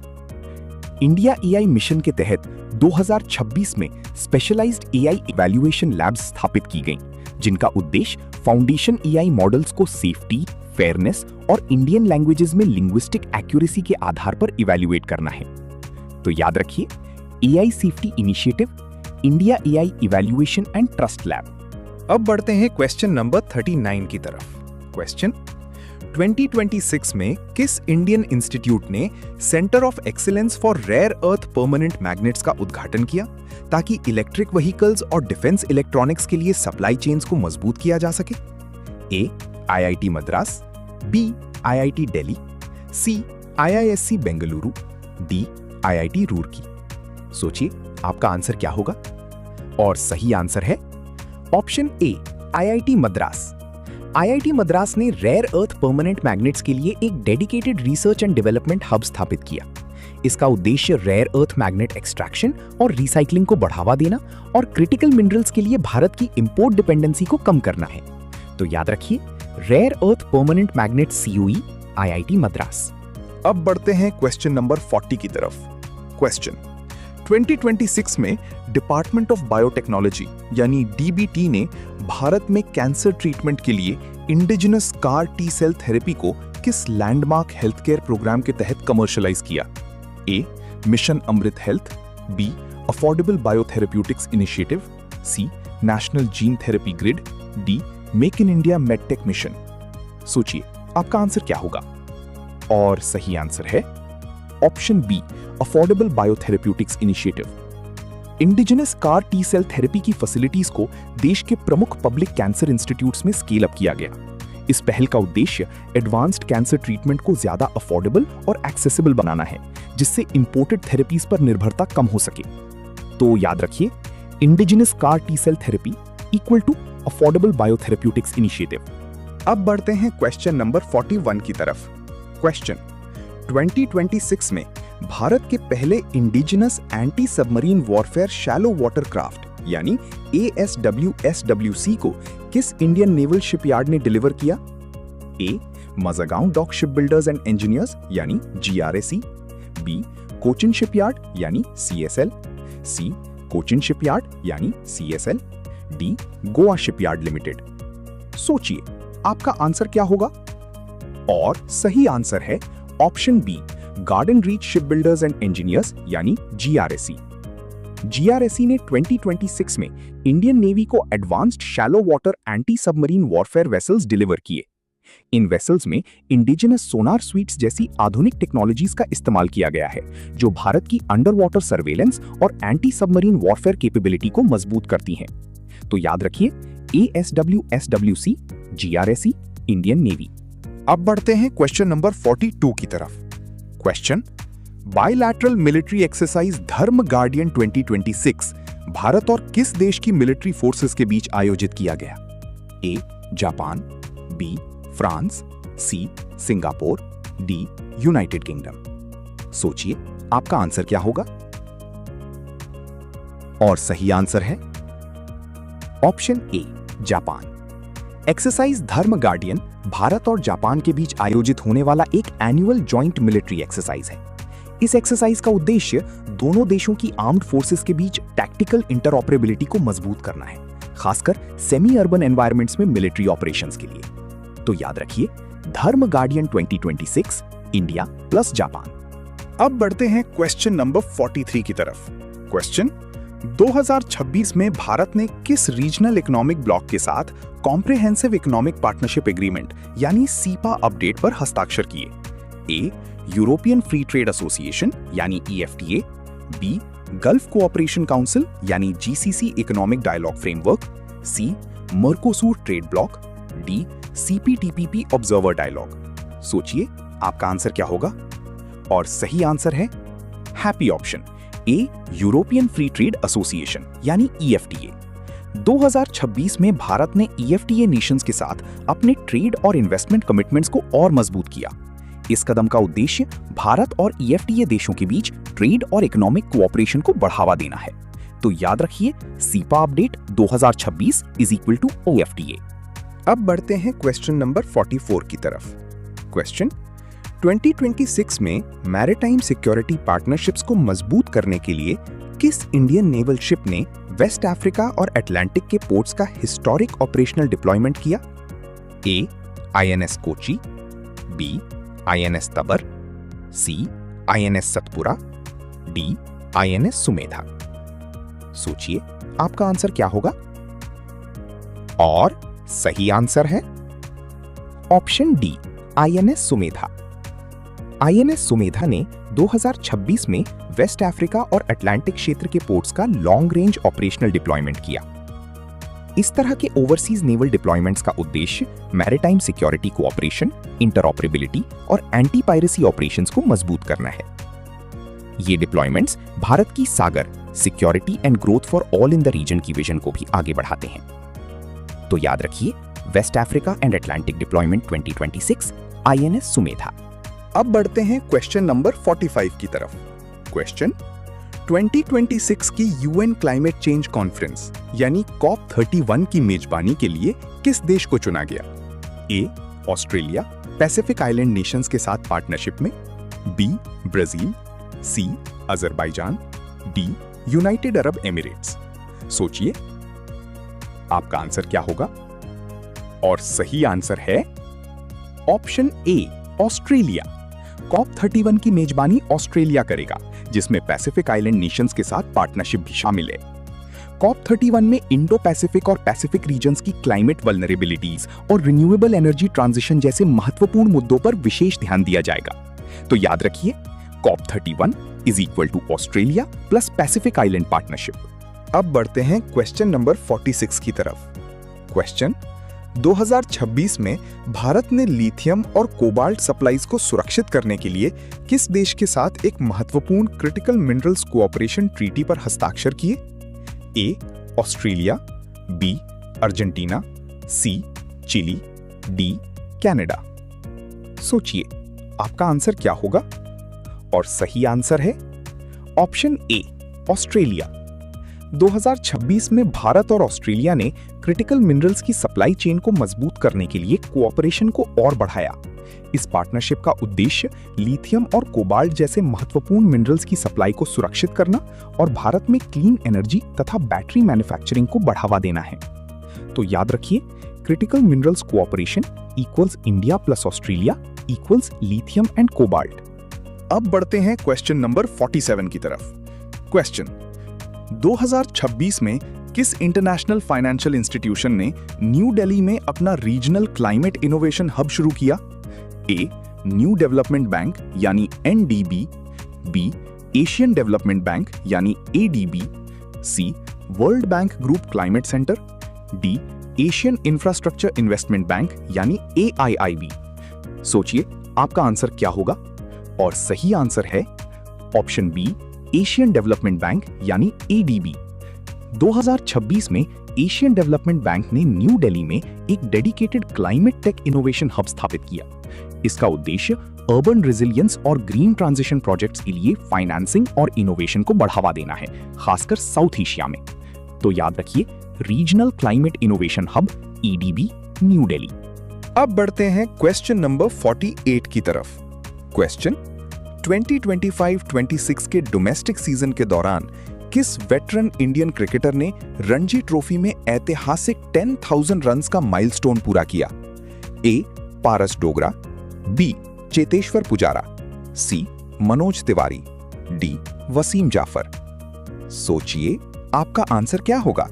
India AI mission के तहत 2026 में स्पेशलाइज्ड AI इवैल्यूएशन लैब्स स्थापित की गईं, जिनका उद्देश्य फाउंडेशन AI मॉडल्स को सेफ्टी, फेयरनेस और इंडियन लैंग्वेजेस में लिंग्विस्टिक एक्यूरेसी के आधार पर इवैल्यूएट करना है। तो याद रखिए, AI safety initiative, India AI evaluation and trust lab. अब बढ़ते हैं क्वेश्चन नंबर 39 की तरफ। क्वेश्चन 2026 में किस इंडियन इंस्टीट्यूट ने centre of excellence for rare earth permanent magnets का उद्घाटन किया ताकि इलेक्ट्रिक व्हीकल्स और डिफेंस इलेक्ट्रॉनिक्स के लिए सप्लाई चेन्स को मजबूत किया जा सके? A, IIT Madras, B, IIT Delhi, C, IISc Bengaluru, D, IIT Roorkee. सोचिए आपका आंसर क्या होगा? और सही आंसर है option A, IIT Madras. IIT Madras ने रेयर अर्थ परमानेंट मैग्नेट्स के लिए एक dedicated research and development hub स्थापित किया। इसका उद्देश्य रेयर अर्थ मैग्नेट एक्सट्रैक्शन और रिसाइकलिंग को बढ़ावा देना और क्रिटिकल मिनरल्स के लिए भारत की इंपोर्ट डिपेंडेंसी को कम करना है। तो याद रखिए, rare earth permanent magnet COE, IIT Madras. अब बढ़ते हैं क्वेश्चन नंबर 40 की तरफ। क्वेश्चन 2026 में डिपार्टमेंट ऑफ बायोटेक्नोलॉजी यानी डीबीटी ने भारत में कैंसर ट्रीटमेंट के लिए indigenous CAR T cell therapy को किस लैंडमार्क हेल्थ केयर प्रोग्राम के तहत कमर्शियलाइज किया? A, mission Amrit health, B, affordable biotherapeutics initiative, C, national gene therapy grid, D, make in India medtech mission. सोचिए आपका आंसर क्या होगा? और सही आंसर है option B, affordable biotherapeutics initiative. Indigenous CAR T cell therapy की facilities को देश के प्रमुख पब्लिक कैंसर इंस्टीट्यूट्स में स्केल अप किया गया। इस पहल का उद्देश्य एडवांस्ड कैंसर ट्रीटमेंट को ज्यादा अफोर्डेबल और एक्सेसिबल बनाना है, जिससे इंपोर्टेड थेरेपीज पर निर्भरता कम हो सके। तो याद रखिए, indigenous CAR T cell therapy equal to affordable biotherapeutics initiative. अब बढ़ते हैं क्वेश्चन नंबर 41 की तरफ। क्वेश्चन 2026 में भारत के पहले indigenous anti submarine warfare shallow water craft यानी ASWSWC को किस इंडियन नेवल शिपयार्ड ने डिलीवर किया? A, Mazagon dock ship builders and engineers यानी GRSE, बी, कोचिन शिपयार्ड यानी CSL, सी, कोचिन शिपयार्ड यानी CSL, D, Goa shipyard limited. सोचिए आपका आंसर क्या होगा? और सही आंसर है option B, garden reach ship builders and engineers यानी GRSE। GRSE ने 2026 में इंडियन नेवी को advanced shallow water anti submarine warfare vessels deliver किए। इन वेसल्स में इंडिजिनस सोनार स्वीट्स जैसी आधुनिक टेक्नोलॉजीज का इस्तेमाल किया गया है, जो भारत की अंडर वाटर सर्वेलेंस और एंटी सबमरीन वॉरफेयर कैपेबिलिटी को मजबूत करती हैं। तो याद रखिए, ASWSWC, GRSE, इंडियन नेवी। अब बढ़ते हैं क्वेश्चन नंबर 42 की तरफ। क्वेश्चन बायलैटरल मिलिट्री एक्सरसाइज धर्म गार्डियन 2026 भारत और किस देश की मिलिट्री फोर्सेस के बीच आयोजित किया गया? ए, जापान, बी, फ्रांस, सी, सिंगापुर, डी, यूनाइटेड किंगडम। सोचिए आपका आंसर क्या होगा? और सही आंसर है ऑप्शन ए, जापान। एक्सरसाइज धर्म गार्डियन भारत और जापान के बीच आयोजित होने वाला एक एनुअल जॉइंट मिलिट्री एक्सरसाइज है। इस एक्सरसाइज का उद्देश्य दोनों देशों की आर्म्ड फोर्सेस के बीच टैक्टिकल इंटरऑपरेबिलिटी को मजबूत करना है, खासकर सेमी अर्बन एनवायरनमेंट्स में मिलिट्री ऑपरेशंस के लिए। तो याद रखिए, धर्म गार्डियन 2026 इंडिया प्लस जापान। अब बढ़ते हैं क्वेश्चन नंबर 43 की तरफ। क्वेश्चन 2026 में भारत ने किस रीजनल इकोनॉमिक ब्लॉक के साथ कॉम्प्रिहेंसिव इकोनॉमिक पार्टनरशिप एग्रीमेंट यानी सीपा अपडेट पर हस्ताक्षर किए? A, European free trade association यानी EFTA, B, Gulf cooperation council यानी GCC economic dialogue framework, C, Mercosur trade bloc, D, CPTPP observer dialogue. सोचिए आपका आंसर क्या होगा? और सही आंसर है happy option A, European free trade association यानी EFTA। 2026 में भारत ने EFTA नेशंस के साथ अपने ट्रेड और इन्वेस्टमेंट कमिटमेंट्स को और मजबूत किया। इस कदम का उद्देश्य भारत और EFTA देशों के बीच ट्रेड और इकोनॉमिक कोऑपरेशन को बढ़ावा देना है। तो याद रखिए, CEPA update 2026 is equal to OFTA। अब बढ़ते हैं क्वेश्चन नंबर 44 की तरफ। क्वेश्चन 2026 में मैरिटाइम सिक्योरिटी पार्टनरशिप्स को मजबूत करने के लिए किस इंडियन नेवल शिप ने वेस्ट अफ्रीका और अटलांटिक के पोर्ट्स का हिस्टोरिक ऑपरेशनल डिप्लॉयमेंट किया? ए, INS कोची, बी, INS तबर, सी, INS Satpura, D, INS Sumedha. सोचिए आपका आंसर क्या होगा। और सही आंसर है option D, INS Sumedha. INS Sumedha ने 2026 में वेस्ट अफ्रीका और अटलांटिक क्षेत्र के पोर्ट्स का लॉन्ग रेंज ऑपरेशनल डिप्लॉयमेंट किया। इस तरह के ओवरसीज नेवल डिप्लॉयमेंट्स का उद्देश्य मैरिटाइम सिक्योरिटी कोऑपरेशन, इंटरऑपरेबिलिटी और एंटी पायरेसी ऑपरेशंस को मजबूत करना है। ये डिप्लॉयमेंट्स भारत की SAGAR, security and growth for all in the region की विजन को भी आगे बढ़ाते हैं। तो याद रखिए, west Africa and Atlantic deployment 2026, INS Sumedha. अब बढ़ते हैं क्वेश्चन नंबर 45 की तरफ। क्वेश्चन, 2026 की UN क्लाइमेट चेंज कॉन्फ्रेंस यानी COP31 की मेजबानी के लिए किस देश को चुना गया? A, Australia Pacific island nations के साथ पार्टनरशिप में, B, Brazil, C, Azerbaijan, D, United Arab Emirates. सोचिए आपका आंसर क्या होगा। और सही आंसर है ऑप्शन ए, ऑस्ट्रेलिया। COP31 की मेजबानी ऑस्ट्रेलिया करेगा, जिसमें पैसिफिक आइलैंड नेशंस के साथ पार्टनरशिप भी शामिल है। COP31 में इंडो पैसिफिक और पैसिफिक रीजन्स की क्लाइमेट वल्नरेबिलिटीज और रिन्यूएबल एनर्जी ट्रांजिशन जैसे महत्वपूर्ण मुद्दों पर विशेष ध्यान दिया जाएगा। तो याद रखिए, COP31 is equal to Australia plus Pacific island partnership. अब बढ़ते हैं क्वेश्चन नंबर 46 की तरफ। क्वेश्चन, 2026 में भारत ने लिथियम और कोबाल्ट सप्लाईज को सुरक्षित करने के लिए किस देश के साथ एक महत्वपूर्ण क्रिटिकल मिनरल्स कोऑपरेशन ट्रीटी पर हस्ताक्षर किए? ए, ऑस्ट्रेलिया, बी, अर्जेंटीना, सी, चिली, डी, कनाडा। सोचिए आपका आंसर क्या होगा। और सही आंसर है ऑप्शन ए, ऑस्ट्रेलिया। 2026 में भारत और ऑस्ट्रेलिया ने क्रिटिकल मिनरल्स की सप्लाई चेन को मजबूत करने के लिए कोऑपरेशन को और बढ़ाया। इस पार्टनरशिप का उद्देश्य लिथियम और कोबाल्ट जैसे महत्वपूर्ण मिनरल्स की सप्लाई को सुरक्षित करना और भारत में क्लीन एनर्जी तथा बैटरी मैन्युफैक्चरिंग को बढ़ावा देना है। तो याद रखिए, critical minerals cooperation equals India plus Australia equals lithium and cobalt. अब बढ़ते हैं क्वेश्चन नंबर 47 की तरफ। क्वेश्चन, 2026 में किस इंटरनेशनल फाइनेंशियल इंस्टीट्यूशन ने न्यू दिल्ली में अपना रीजनल क्लाइमेट इनोवेशन हब शुरू किया? ए, न्यू डेवलपमेंट बैंक यानी NDB, B, Asian Development Bank यानी ADB, C, World Bank Group Climate Centre, D, Asian Infrastructure Investment Bank यानी AIIB। सोचिए आपका आंसर क्या होगा। और सही आंसर है option B, Asian Development Bank यानी ADB। 2026 में एशियन डेवलपमेंट बैंक ने न्यू दिल्ली में एक dedicated climate tech innovation hub स्थापित किया। इसका उद्देश्य अर्बन रेजिलियंस और ग्रीन ट्रांजिशन प्रोजेक्ट्स के लिए फाइनेंसिंग और इनोवेशन को बढ़ावा देना है, खासकर साउथ एशिया में। तो याद रखिए, regional climate innovation hub EDB, new Delhi. अब बढ़ते हैं क्वेश्चन नंबर 48 की तरफ। क्वेश्चन, 2025-26 के डोमेस्टिक सीजन के दौरान किस वेटरन इंडियन क्रिकेटर ने रणजी ट्रॉफी में ऐतिहासिक 10,000 रन्स का माइलस्टोन पूरा किया? A, Paras Dogra, B, Cheteshwar Pujara, C, Manoj Tiwari, D, Wasim Jaffer. सोचिए आपका आंसर क्या होगा।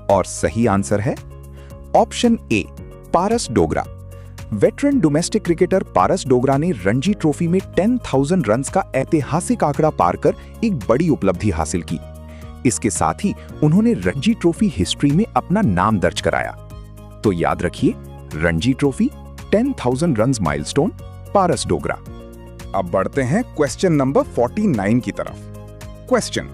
और सही आंसर है option A, Paras Dogra. Veteran domestic cricketer Paras Dogra ने रणजी ट्रॉफी में 10,000 रन्स का ऐतिहासिक आंकड़ा पार कर एक बड़ी उपलब्धि हासिल की। इसके साथ ही उन्होंने रणजी ट्रॉफी हिस्ट्री में अपना नाम दर्ज कराया। तो याद रखिए, रणजी ट्रॉफी, 10,000 रन्स माइलस्टोन, पारस डोगरा। अब बढ़ते हैं क्वेश्चन नंबर 49 की तरफ। क्वेश्चन,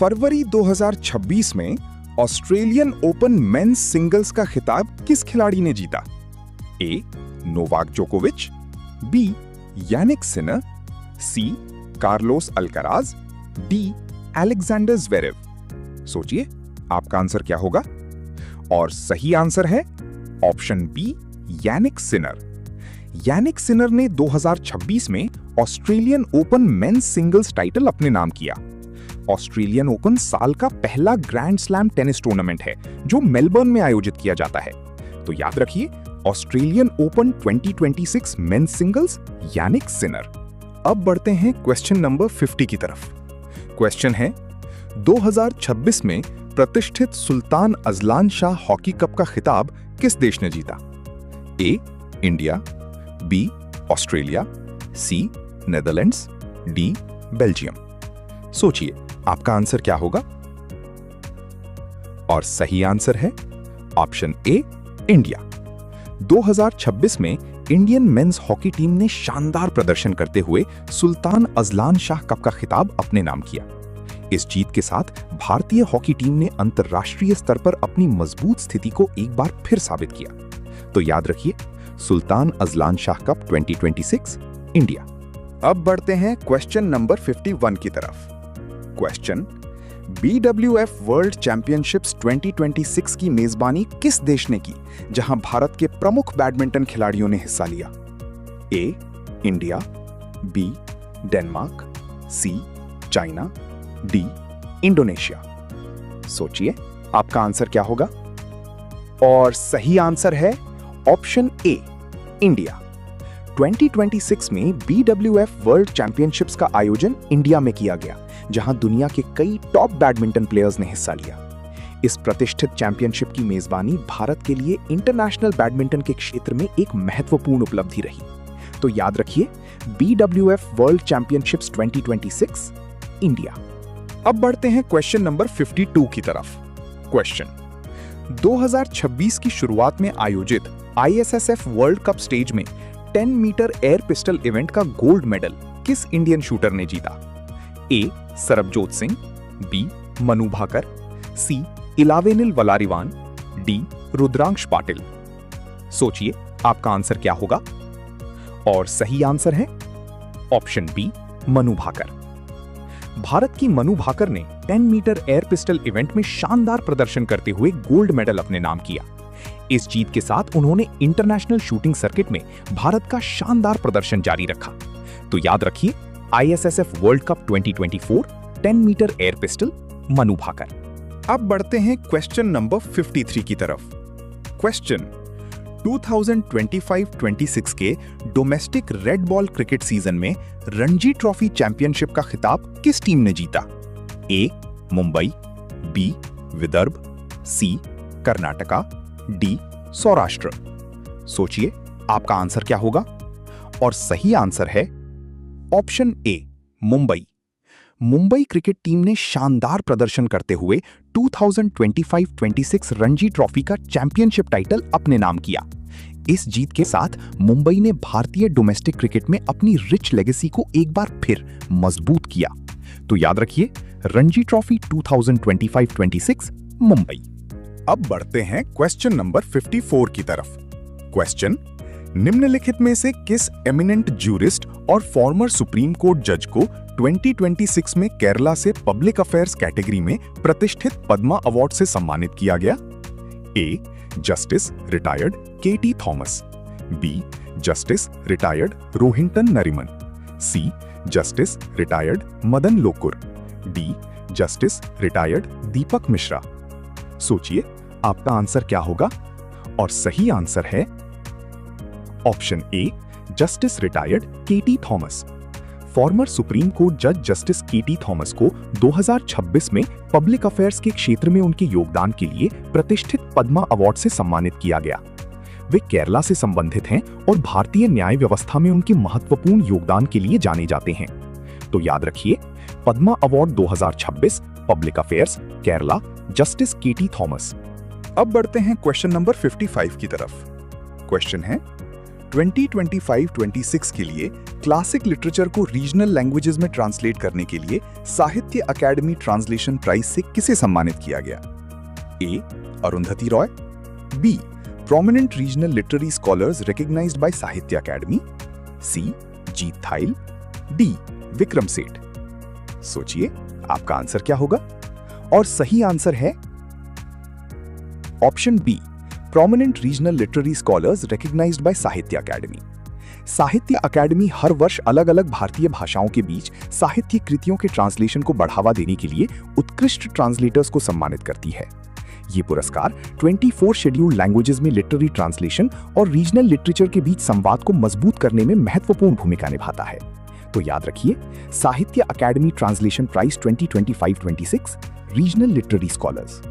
फरवरी 2026 में ऑस्ट्रेलियन ओपन मेंस सिंगल्स का खिताब किस खिलाड़ी ने जीता? ए, नोवाक जोकोविच, B, Jannik Sinner, C, Carlos Alcaraz, D, Alexander Zverev. सोचिए आपका आंसर क्या होगा। और सही आंसर है option B, Jannik Sinner. Jannik Sinner ने 2026 में Australian Open men's singles title अपने नाम किया। ऑस्ट्रेलियन ओपन साल का पहला ग्रैंड स्लैम टेनिस टूर्नामेंट है जो मेलबर्न में आयोजित किया जाता है। तो याद रखिए, Australian Open 2026 men's singles, Jannik Sinner. अब बढ़ते हैं क्वेश्चन नंबर 50 की तरफ। क्वेश्चन है, 2026 में प्रतिष्ठित Sultan Azlan Shah hockey cup का खिताब किस देश ने जीता? ए इंडिया, बी ऑस्ट्रेलिया, सी नेदरलैंड्स, डी बेल्जियम। सोचिए आपका आंसर क्या होगा? और सही आंसर है ऑप्शन ए इंडिया। 2026 में इंडियन मेंस हॉकी टीम ने शानदार प्रदर्शन करते हुए सुल्तान अजलान शाह कप का खिताब अपने नाम किया। इस जीत के साथ भारतीय हॉकी टीम ने अंतर्राष्ट्रीय स्तर पर अपनी मजबूत स्थिति को एक बार फिर साबित किया। तो याद रखिए, Sultan Azlan Shah cup 2026 India. अब बढ़ते हैं क्वेश्चन नंबर 51 की तरफ। क्वेश्चन, BWF वर्ल्ड चैंपियनशिप्स 2026 की मेजबानी किस देश ने की, जहां भारत के प्रमुख बैडमिंटन खिलाड़ियों ने हिस्सा लिया? ए इंडिया, बी डेनमार्क, सी चाइना, डी इंडोनेशिया। सोचिए आपका आंसर क्या होगा? और सही आंसर है ऑप्शन ए इंडिया। 2026 में BWF वर्ल्ड चैंपियनशिप्स का आयोजन इंडिया में किया गया, जहां दुनिया के कई टॉप बैडमिंटन प्लेयर्स ने हिस्सा लिया। इस प्रतिष्ठित चैंपियनशिप की मेजबानी भारत के लिए इंटरनेशनल बैडमिंटन के क्षेत्र में एक महत्वपूर्ण उपलब्धि रही। तो याद रखिए, BWF वर्ल्ड चैंपियनशिप्स 2026 इंडिया। अब बढ़ते हैं क्वेश्चन नंबर 52 की तरफ। क्वेश्चन, 2026 की शुरुआत में आयोजित ISSF वर्ल्ड कप स्टेज में 10 मीटर एयर पिस्टल इवेंट का गोल्ड मेडल किस इंडियन शूटर ने जीता? ए सरबजोत सिंह, बी मनु भाकर, सी इलावेनिल वलारिवान, डी रुद्रांश पाटिल। सोचिए आपका आंसर क्या होगा? और सही आंसर है ऑप्शन बी मनु भाकर। भारत की मनु भाकर ने 10 मीटर एयर पिस्टल इवेंट में शानदार प्रदर्शन करते हुए गोल्ड मेडल अपने नाम किया। इस जीत के साथ उन्होंने इंटरनेशनल शूटिंग सर्किट में भारत का शानदार प्रदर्शन जारी रखा। तो याद रखिए, ISSF World Cup 2024 10 metre air pistol Manu Bhaker. अब बढ़ते हैं क्वेश्चन नंबर 53 की तरफ। क्वेश्चन, 2025-26 के domestic red ball cricket season में रणजी ट्रॉफी चैंपियनशिप का खिताब किस टीम ने जीता? ए मुंबई, बी विदर्भ, सी कर्नाटका, डी सौराष्ट्र। सोचिए आपका आंसर क्या होगा? और सही आंसर है ऑप्शन ए मुंबई। मुंबई क्रिकेट टीम ने शानदार प्रदर्शन करते हुए 2025-26 रणजी ट्रॉफी का चैंपियनशिप टाइटल अपने नाम किया। इस जीत के साथ मुंबई ने भारतीय डोमेस्टिक क्रिकेट में अपनी रिच लेगेसी को एक बार फिर मजबूत किया। तो याद रखिए, रणजी ट्रॉफी 2025-26 मुंबई। अब बढ़ते हैं क्वेश्चन नंबर 54 की तरफ। क्वेश्चन, निम्नलिखित में से किस एमिनेंट ज्यूरिस्ट और फॉर्मर सुप्रीम कोर्ट जज को 2026 में केरला से पब्लिक अफेयर्स कैटेगरी में प्रतिष्ठित पद्मा अवार्ड से सम्मानित किया गया? A Justice retired KT Thomas, B Justice retired Rohinton Nariman, C Justice retired Madan Lokur, D Justice retired Deepak Mishra. सोचिए आपका आंसर क्या होगा? और सही आंसर है option A Justice retired KT Thomas. Former Supreme Court जज जस्टिस KT थॉमस को 2026 में पब्लिक अफेयर्स के क्षेत्र में उनके योगदान के लिए प्रतिष्ठित पद्मा अवार्ड से सम्मानित किया गया। वे केरला से संबंधित हैं और भारतीय न्याय व्यवस्था में उनके महत्वपूर्ण योगदान के लिए जाने जाते हैं। तो याद रखिए, Padma award 2026 public affairs Kerala justice KT Thomas. अब बढ़ते हैं क्वेश्चन नंबर 55 की तरफ। क्वेश्चन है, 2025-26 के लिए क्लासिक लिटरेचर को रीजनल लैंग्वेजेस में ट्रांसलेट करने के लिए साहित्य अकेडमी ट्रांसलेशन प्राइज से किसे सम्मानित किया गया? A Arundhati Roy, B prominent regional literary scholars recognised by Sahitya Academy, C Jeet Thayil, D Vikram Seth. सोचिए आपका आंसर क्या होगा? और सही आंसर है option B prominent regional literary scholars recognised by Sahitya Akademi. Sahitya Akademi हर वर्ष अलग अलग भारतीय भाषाओं के बीच साहित्य कृतियों के ट्रांसलेशन को बढ़ावा देने के लिए उत्कृष्ट ट्रांसलेटर्स को सम्मानित करती है। ये पुरस्कार 24 शेड्यूल्ड लैंग्वेजेस में लिटरेरी ट्रांसलेशन और रीजनल लिटरेचर के बीच संवाद को मजबूत करने में महत्वपूर्ण भूमिका निभाता है। तो याद रखिए, Sahitya Akademi translation prize 2025-26 regional literary scholars.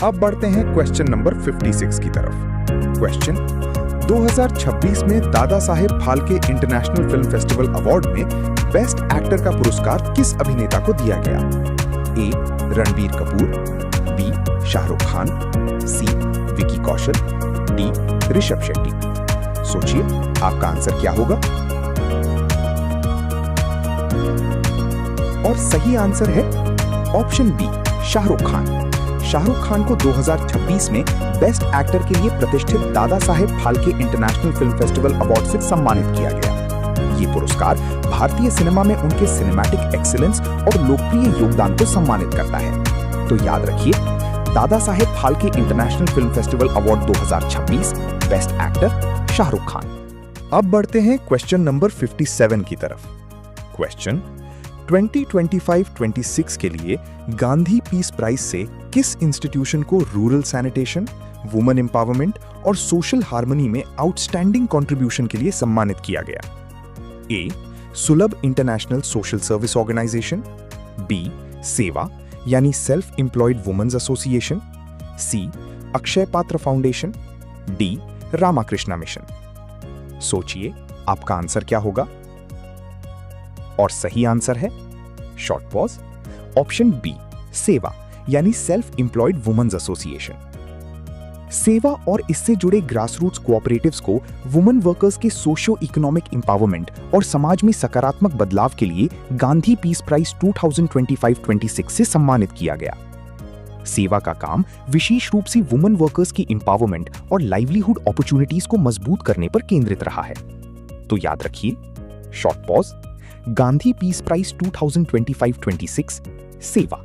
अब बढ़ते हैं क्वेश्चन नंबर 56 की तरफ। क्वेश्चन, 2026 में Dada Saheb Phalke International Film Festival Award में बेस्ट एक्टर का पुरस्कार किस अभिनेता को दिया गया? A. Ranbir Kapoor, B. Shahrukh Khan, C. Vicky Kaushal, D. Rishabh Shetty. सोचिए, आपका आंसर क्या होगा? और सही आंसर है ऑप्शन बी, शाहरुख खान। शाहरुख खान को 2026 में बेस्ट एक्टर के लिए प्रतिष्ठित Dada Saheb Phalke International Film Festival Award से सम्मानित किया गया। ये पुरस्कार भारतीय सिनेमा में उनके सिनेमैटिक एक्सीलेंस और लोकप्रिय योगदान को सम्मानित करता है। तो याद रखिए, Dada Saheb Phalke International Film Festival Award 2026, best actor Shahrukh Khan. अब बढ़ते हैं क्वेश्चन नंबर 57 की तरफ। क्वेश्चन, 2025-26 के लिए गांधी पीस प्राइज से किस इंस्टीट्यूशन को रूरल सैनिटेशन, वुमेन एम्पावरमेंट और सोशल हार्मनी में आउटस्टैंडिंग कंट्रीब्यूशन के लिए सम्मानित किया गया? A. Sulabh International Social Service Organisation, B. सेवा यानी self employed women's association, C. Akshaya Patra Foundation, D. Ramakrishna mission. सोचिए, आपका आंसर क्या होगा? और सही आंसर है, शॉर्ट पॉज, ऑप्शन बी, सेवा यानी सेल्फ एम्प्लॉयड वुमेन्स एसोसिएशन। सेवा और इससे जुड़े ग्रासरूट्स कोऑपरेटिव्स को वुमेन वर्कर्स के सोशियो इकोनॉमिक एम्पावरमेंट और समाज में सकारात्मक बदलाव के लिए गांधी पीस प्राइज 2025-26 से सम्मानित किया गया। सेवा का काम विशेष रूप से वुमेन वर्कर्स की एम्पावरमेंट और लाइवलीहुड अपॉर्चुनिटीज को मजबूत करने पर केंद्रित रहा है। तो याद रखिए, short pause, Gandhi peace prize 2025-26, सेवा।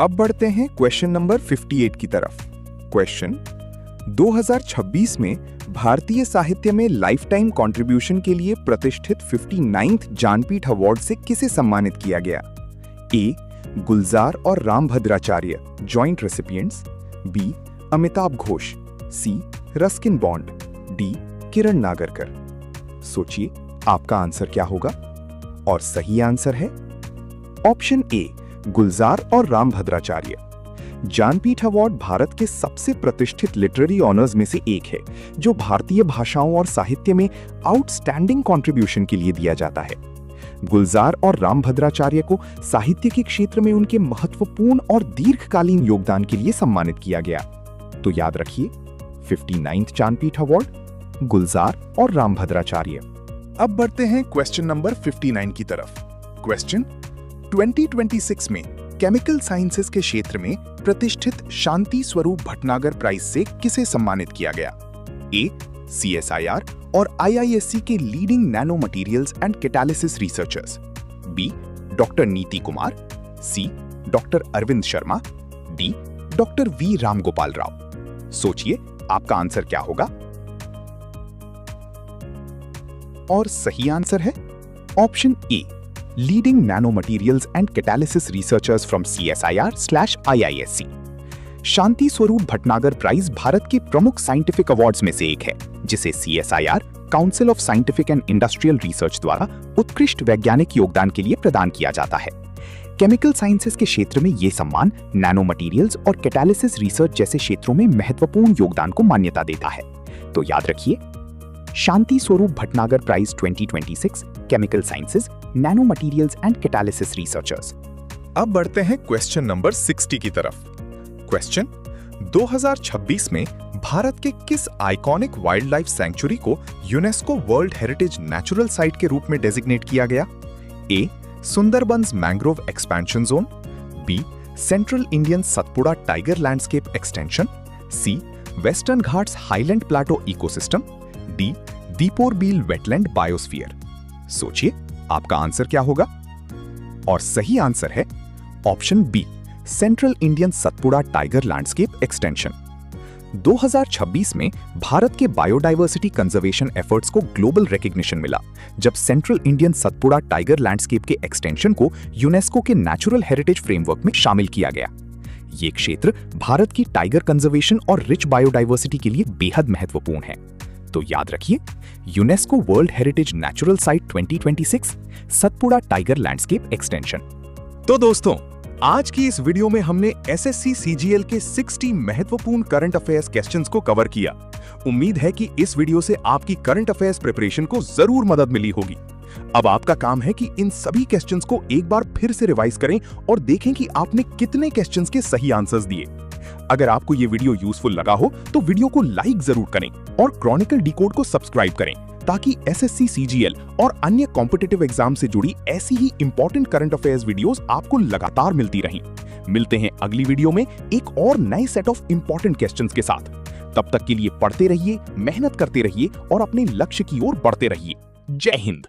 अब बढ़ते हैं क्वेश्चन नंबर 58 की तरफ। क्वेश्चन, 2026 में भारतीय साहित्य में लाइफ टाइम कॉन्ट्रीब्यूशन के लिए प्रतिष्ठित 59th ज्ञानपीठ अवार्ड से किसे सम्मानित किया गया? ए. गुलजार और Rambhadracharya, joint recipients, B. Amitav Ghosh, C. Ruskin Bond, D. Kiran Nagarkar. सोचिए, आपका आंसर क्या होगा? और सही आंसर है ऑप्शन ए, गुलजार और रामभद्राचार्य। ज्ञानपीठ अवार्ड भारत के सबसे प्रतिष्ठित लिटरेरी ऑनर्स में से एक है, जो भारतीय भाषाओं और साहित्य में आउटस्टैंडिंग कंट्रीब्यूशन के लिए दिया जाता है। गुलजार और रामभद्राचार्य को साहित्य के क्षेत्र में उनके महत्वपूर्ण और दीर्घकालीन योगदान के लिए सम्मानित किया गया। तो याद रखिए, 59th ज्ञानपीठ अवार्ड, गुलजार और रामभद्राचार्य। अब बढ़ते हैं क्वेश्चन नंबर 59 की तरफ। क्वेश्चन, 2026 में केमिकल साइंसेस के क्षेत्र में प्रतिष्ठित शांति स्वरूप भटनागर प्राइज से किसे सम्मानित किया गया? ए. CSIR और IISc के leading nano materials and catalysis researchers, B. Doctor Neeti Kumar, C. Doctor Arvind Sharma, D. Doctor V Ramgopal Rao. सोचिए, आपका आंसर क्या होगा? और सही आंसर है option A, leading nano materials and catalysis researchers from CSIR/IISc। Shanti Swarup Bhatnagar prize Bharat के प्रमुख साइंटिफिक अवार्ड्स में से एक है, जिसे CSIR, council of scientific and industrial research द्वारा उत्कृष्ट वैज्ञानिक योगदान के लिए प्रदान किया जाता है। केमिकल साइंसेस के क्षेत्र में ये सम्मान नैनो मटेरियल्स और कैटालिसिस रिसर्च जैसे क्षेत्रों में महत्वपूर्ण योगदान को मान्यता देता है। तो याद रखिए, Shanti Swarup Bhatnagar prize 2026, chemical sciences, nano materials and catalysis researchers. अब बढ़ते हैं क्वेश्चन नंबर 60 की तरफ। क्वेश्चन, 2026 में भारत के किस आइकॉनिक वाइल्ड लाइफ सैंक्चुरी को UNESCO World Heritage natural site के रूप में डेजिग्नेट किया गया? A. Sundarbans mangrove expansion zone, B. Central Indian Satpura tiger landscape extension, C. Western Ghats highland plateau ecosystem, D. Deepor Beel wetland biosphere. सोचिए, आपका आंसर क्या होगा? और सही आंसर है option B, central Indian Satpura tiger landscape extension. 2026 में भारत के बायोडायवर्सिटी कंजर्वेशन एफर्ट्स को ग्लोबल रिकॉग्निशन मिला, जब central Indian Satpura tiger landscape के एक्सटेंशन को यूनेस्को के नेचुरल हेरिटेज फ्रेमवर्क में शामिल किया गया। ये क्षेत्र भारत की टाइगर कंजर्वेशन और रिच बायोडायवर्सिटी के लिए बेहद महत्वपूर्ण है। तो याद रखिए, UNESCO World Heritage natural site 2026, Satpura tiger landscape extension. तो दोस्तों, आज की इस वीडियो में हमने एसएससी सीजीएल के 60 महत्वपूर्ण करंट अफेयर्स क्वेश्चंस को कवर किया। उम्मीद है कि इस वीडियो से आपकी करंट अफेयर्स प्रिपरेशन को जरूर मदद मिली होगी। अब आपका काम है कि इन सभी क्वेश्चंस को एक बार फिर से रिवाइज करें और देखें कि आपने कितने क्वेश्चंस के सही आंसर्स दिए। अगर आपको ये वीडियो यूजफुल लगा हो तो वीडियो को लाइक जरूर करें और क्रॉनिकल डिकोड को सब्सक्राइब करें, ताकि एसएससी सीजीएल और अन्य कॉम्पिटिटिव एग्जाम से जुड़ी ऐसी ही इंपॉर्टेंट करंट अफेयर्स वीडियोस आपको लगातार मिलती रहें। मिलते हैं अगली वीडियो में एक और नए सेट ऑफ इंपॉर्टेंट क्वेश्चंस के साथ। तब तक के लिए पढ़ते रहिए, मेहनत करते रहिए और अपने लक्ष्य की ओर बढ़ते रहिए। जय हिंद।